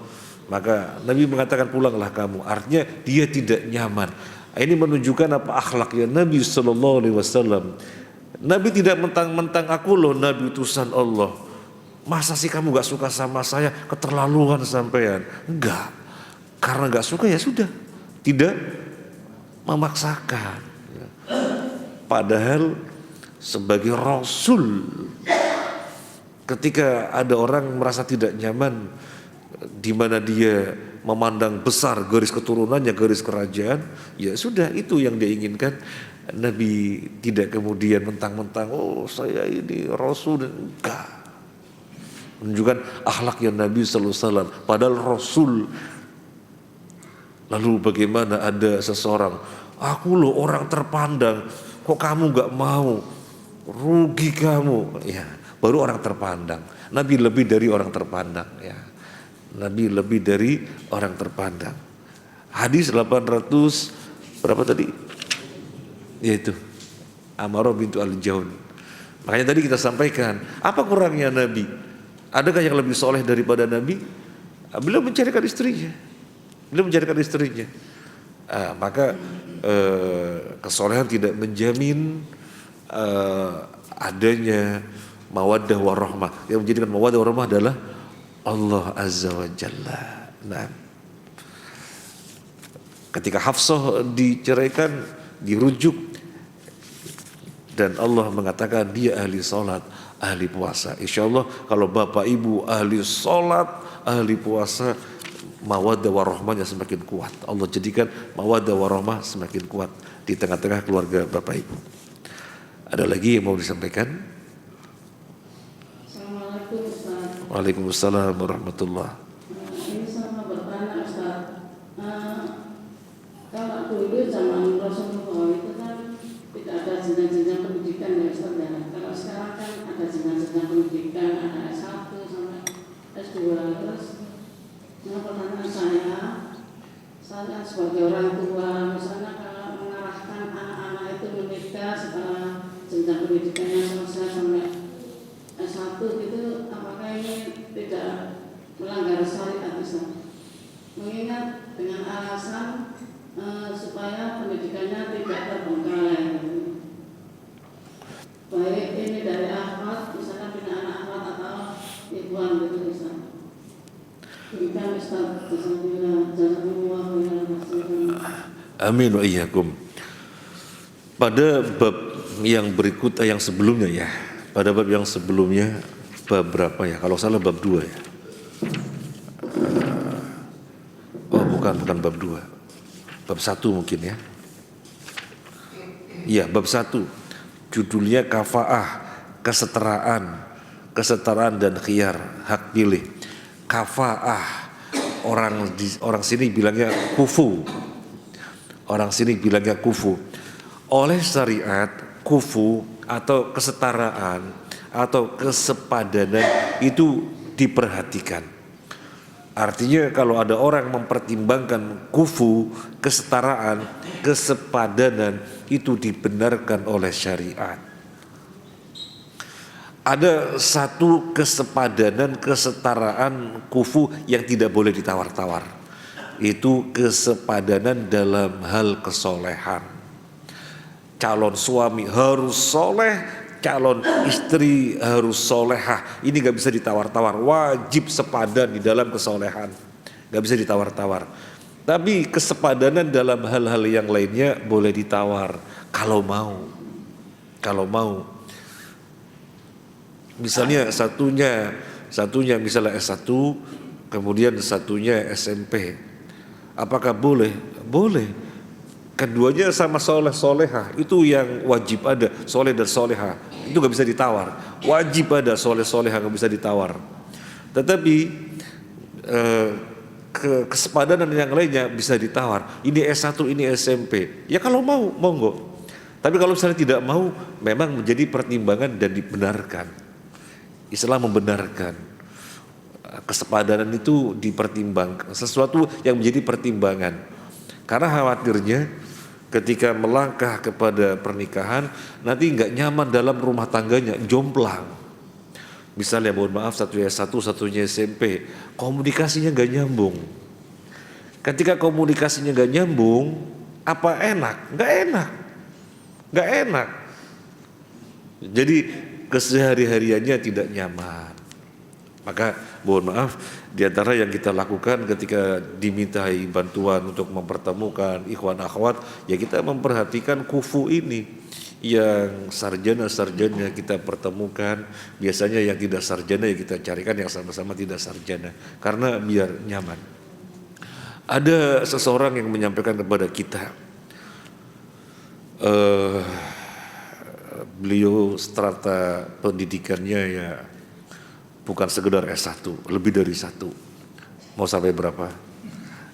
Maka Nabi mengatakan pulanglah kamu. Artinya dia tidak nyaman. Ini menunjukkan apa akhlaknya Nabi SAW. Nabi tidak mentang-mentang aku loh Nabi utusan Allah. Masa sih kamu gak suka sama saya? Keterlaluan sampean. Enggak. Karena gak suka ya sudah. Tidak memaksakan. Padahal sebagai Rasul, ketika ada orang merasa tidak nyaman, di mana dia memandang besar garis keturunannya, garis kerajaan, ya sudah itu yang dia inginkan. Nabi tidak kemudian mentang-mentang, oh saya ini Rasul. Enggak. Menunjukkan akhlaknya Nabi sallallahu alaihi wasallam, padahal Rasul. Lalu bagaimana ada seseorang, aku loh orang terpandang, kok kamu nggak mau, rugi kamu. Ya, baru orang terpandang. Nabi lebih dari orang terpandang. Ya, Nabi lebih dari orang terpandang. Hadis 800 berapa tadi? Yaitu Ammarah bintu Al-Jawn. Makanya tadi kita sampaikan, apa kurangnya Nabi? Adakah yang lebih soleh daripada Nabi? Beliau mencarikan istrinya. Maka kesolehan tidak menjamin adanya mawaddah warahmah. Yang menjadikan mawaddah warahmah adalah Allah Azza wa Jalla. Nah, ketika Hafsah diceraikan, dirujuk, dan Allah mengatakan dia ahli salat, ahli puasa. Insya Allah kalau bapak ibu ahli salat, ahli puasa, mawaddah warahmahnya semakin kuat. Allah jadikan mawaddah warahmah semakin kuat di tengah-tengah keluarga bapak ibu. Ada lagi yang mau disampaikan? Assalamualaikum Ustaz. Waalaikumsalam warahmatullah. Ini sama bertanya Ustaz. Kalau dulu zaman Rasulullah itu kan tidak ada jenjang-jenjang pendidikan ya Ustaz ya. Kalau sekarang kan ada jenjang-jenjang pendidikan, ada S1 sampai S2. Terus pertanyaan saya sebagai orang tua, misalnya kalau mengarahkan anak-anak itu menikah setelah jenjang pendidikannya selesai sampai S1 itu, apakah ini tidak melanggar syariat Ustaz? Mengingat dengan alasan supaya pendidikannya tidak terbengkalai. Baik ini dari akhwat, misalnya bina anak akhwat atau ikhwan gitu Ustaz. Demikian Ustaz. Amin wa iyyakum. Pada bab yang berikut, yang sebelumnya ya, pada bab yang sebelumnya, bab berapa ya? Kalau salah bab 2 ya. Oh bukan bab 2, bab 1 mungkin ya. Iya bab 1, judulnya kafaah, kesetaraan dan khiyar, hak pilih. Kafaah, orang sini bilangnya kufu, oleh syariat. Kufu atau kesetaraan atau kesepadanan itu diperhatikan. Artinya kalau ada orang mempertimbangkan kufu, kesetaraan, kesepadanan, itu dibenarkan oleh syariat. Ada satu kesepadanan, kesetaraan, kufu yang tidak boleh ditawar-tawar. Itu kesepadanan dalam hal kesolehan. Calon suami harus soleh, calon istri harus solehah. Ini gak bisa ditawar-tawar, wajib sepadan di dalam kesolehan, gak bisa ditawar-tawar. Tapi kesepadanan dalam hal-hal yang lainnya boleh ditawar kalau mau. Misalnya satunya misalnya S1, kemudian satunya SMP. Apakah boleh? Boleh. Keduanya sama soleh-solehah, itu yang wajib ada, soleh dan solehah. Itu gak bisa ditawar. Wajib ada soleh-solehah, gak bisa ditawar. Tetapi kesepadanan yang lainnya bisa ditawar. Ini S1, ini SMP. Ya kalau mau, monggo. Tapi kalau misalnya tidak mau, memang menjadi pertimbangan dan dibenarkan. Islam membenarkan kesepadanan itu dipertimbangkan, sesuatu yang menjadi pertimbangan. Karena khawatirnya ketika melangkah kepada pernikahan nanti nggak nyaman dalam rumah tangganya, jomplang. Misalnya mohon maaf, satunya S1, satunya SMP, komunikasinya nggak nyambung. Ketika komunikasinya nggak nyambung, apa enak? Nggak enak. Jadi kesehari-hariannya tidak nyaman. Maka mohon maaf, di antara yang kita lakukan ketika dimintai bantuan untuk mempertemukan ikhwan akhwat, ya kita memperhatikan kufu ini. Yang sarjana kita pertemukan, biasanya yang tidak sarjana ya kita carikan yang sama-sama tidak sarjana, karena biar nyaman. Ada seseorang yang menyampaikan kepada kita, beliau strata pendidikannya ya bukan sekedar S1, lebih dari 1. Mau sampai berapa?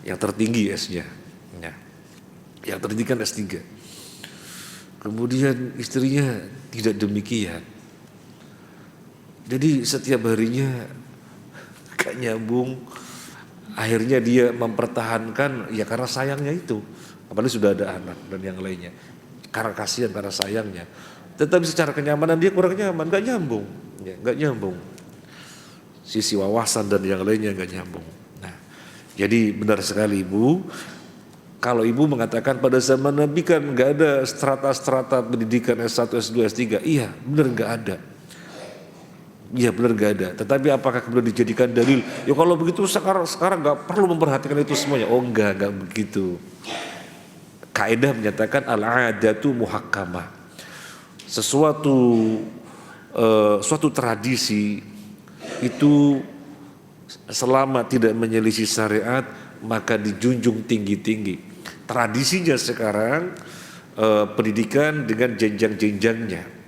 Yang tertinggi S-nya ya. Yang tertinggi kan S3. Kemudian istrinya tidak demikian. Jadi setiap harinya gak nyambung. Akhirnya dia mempertahankan ya karena sayangnya itu. Apalagi sudah ada anak dan yang lainnya. Karena kasihan, karena sayangnya. Tetapi secara kenyamanan dia kurang nyaman, gak nyambung. Ya, gak nyambung. Sisi wawasan dan yang lainnya gak nyambung. Nah, jadi benar sekali Ibu. Kalau Ibu mengatakan pada zaman Nabi kan gak ada strata-strata pendidikan S1, S2, S3. Iya, benar gak ada. Iya benar gak ada. Tetapi apakah kemudian dijadikan dalil? Ya kalau begitu sekarang gak perlu memperhatikan itu semuanya. Oh enggak begitu. Kaidah menyatakan al-adatu muhakkamah. Suatu tradisi itu selama tidak menyelisih syariat maka dijunjung tinggi-tinggi. Tradisinya sekarang pendidikan dengan jenjang-jenjangnya.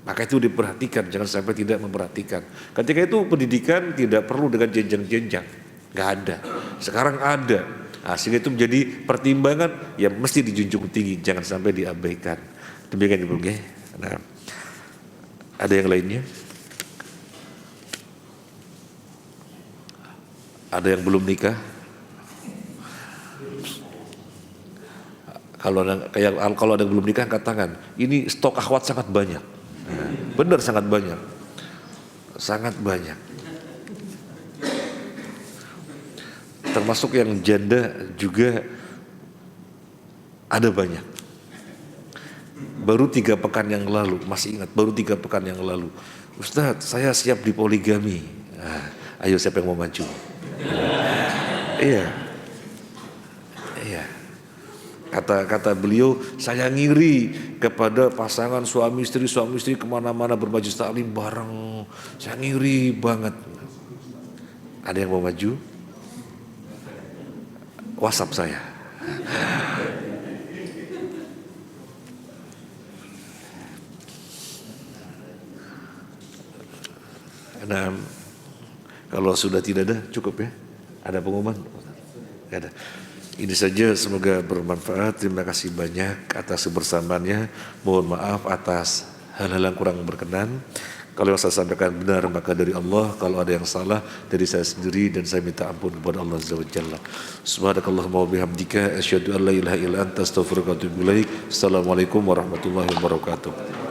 Maka itu diperhatikan, jangan sampai tidak memperhatikan. Ketika itu pendidikan tidak perlu dengan jenjang-jenjang, nggak ada. Sekarang ada. Nah, sehingga itu menjadi pertimbangan yang mesti dijunjung tinggi, jangan sampai diabaikan. Demikian Ibu. Nah, ada yang lainnya? Ada yang belum nikah? Kalau ada yang belum nikah, angkat tangan. Ini stok akhwat sangat banyak. Benar sangat banyak. Sangat banyak. Termasuk yang janda juga ada banyak. Baru 3 pekan yang lalu, masih ingat, baru 3 pekan yang lalu. Ustadz, saya siap dipoligami. Nah, ayo siapa yang mau maju? Iya. Iya. Kata beliau, saya ngiri kepada pasangan suami istri kemana-mana bermajlis taklim bareng. Saya ngiri banget. Ada yang mau maju? WhatsApp saya. Nah, kalau sudah tidak ada, cukup ya. Ada pengumuman? Tidak ada. Ini saja, semoga bermanfaat. Terima kasih banyak atas kebersamaannya. Mohon maaf atas hal-hal yang kurang berkenan. Kalau yang saya sampaikan benar maka dari Allah. Kalau ada yang salah dari saya sendiri, dan saya minta ampun kepada Allah Azza wa Jalla. Subhanakallahumma wa bihamdika asyhadu an la ilaha illa anta astaghfiruka wa atubu ilaik. Assalamualaikum warahmatullahi wabarakatuh.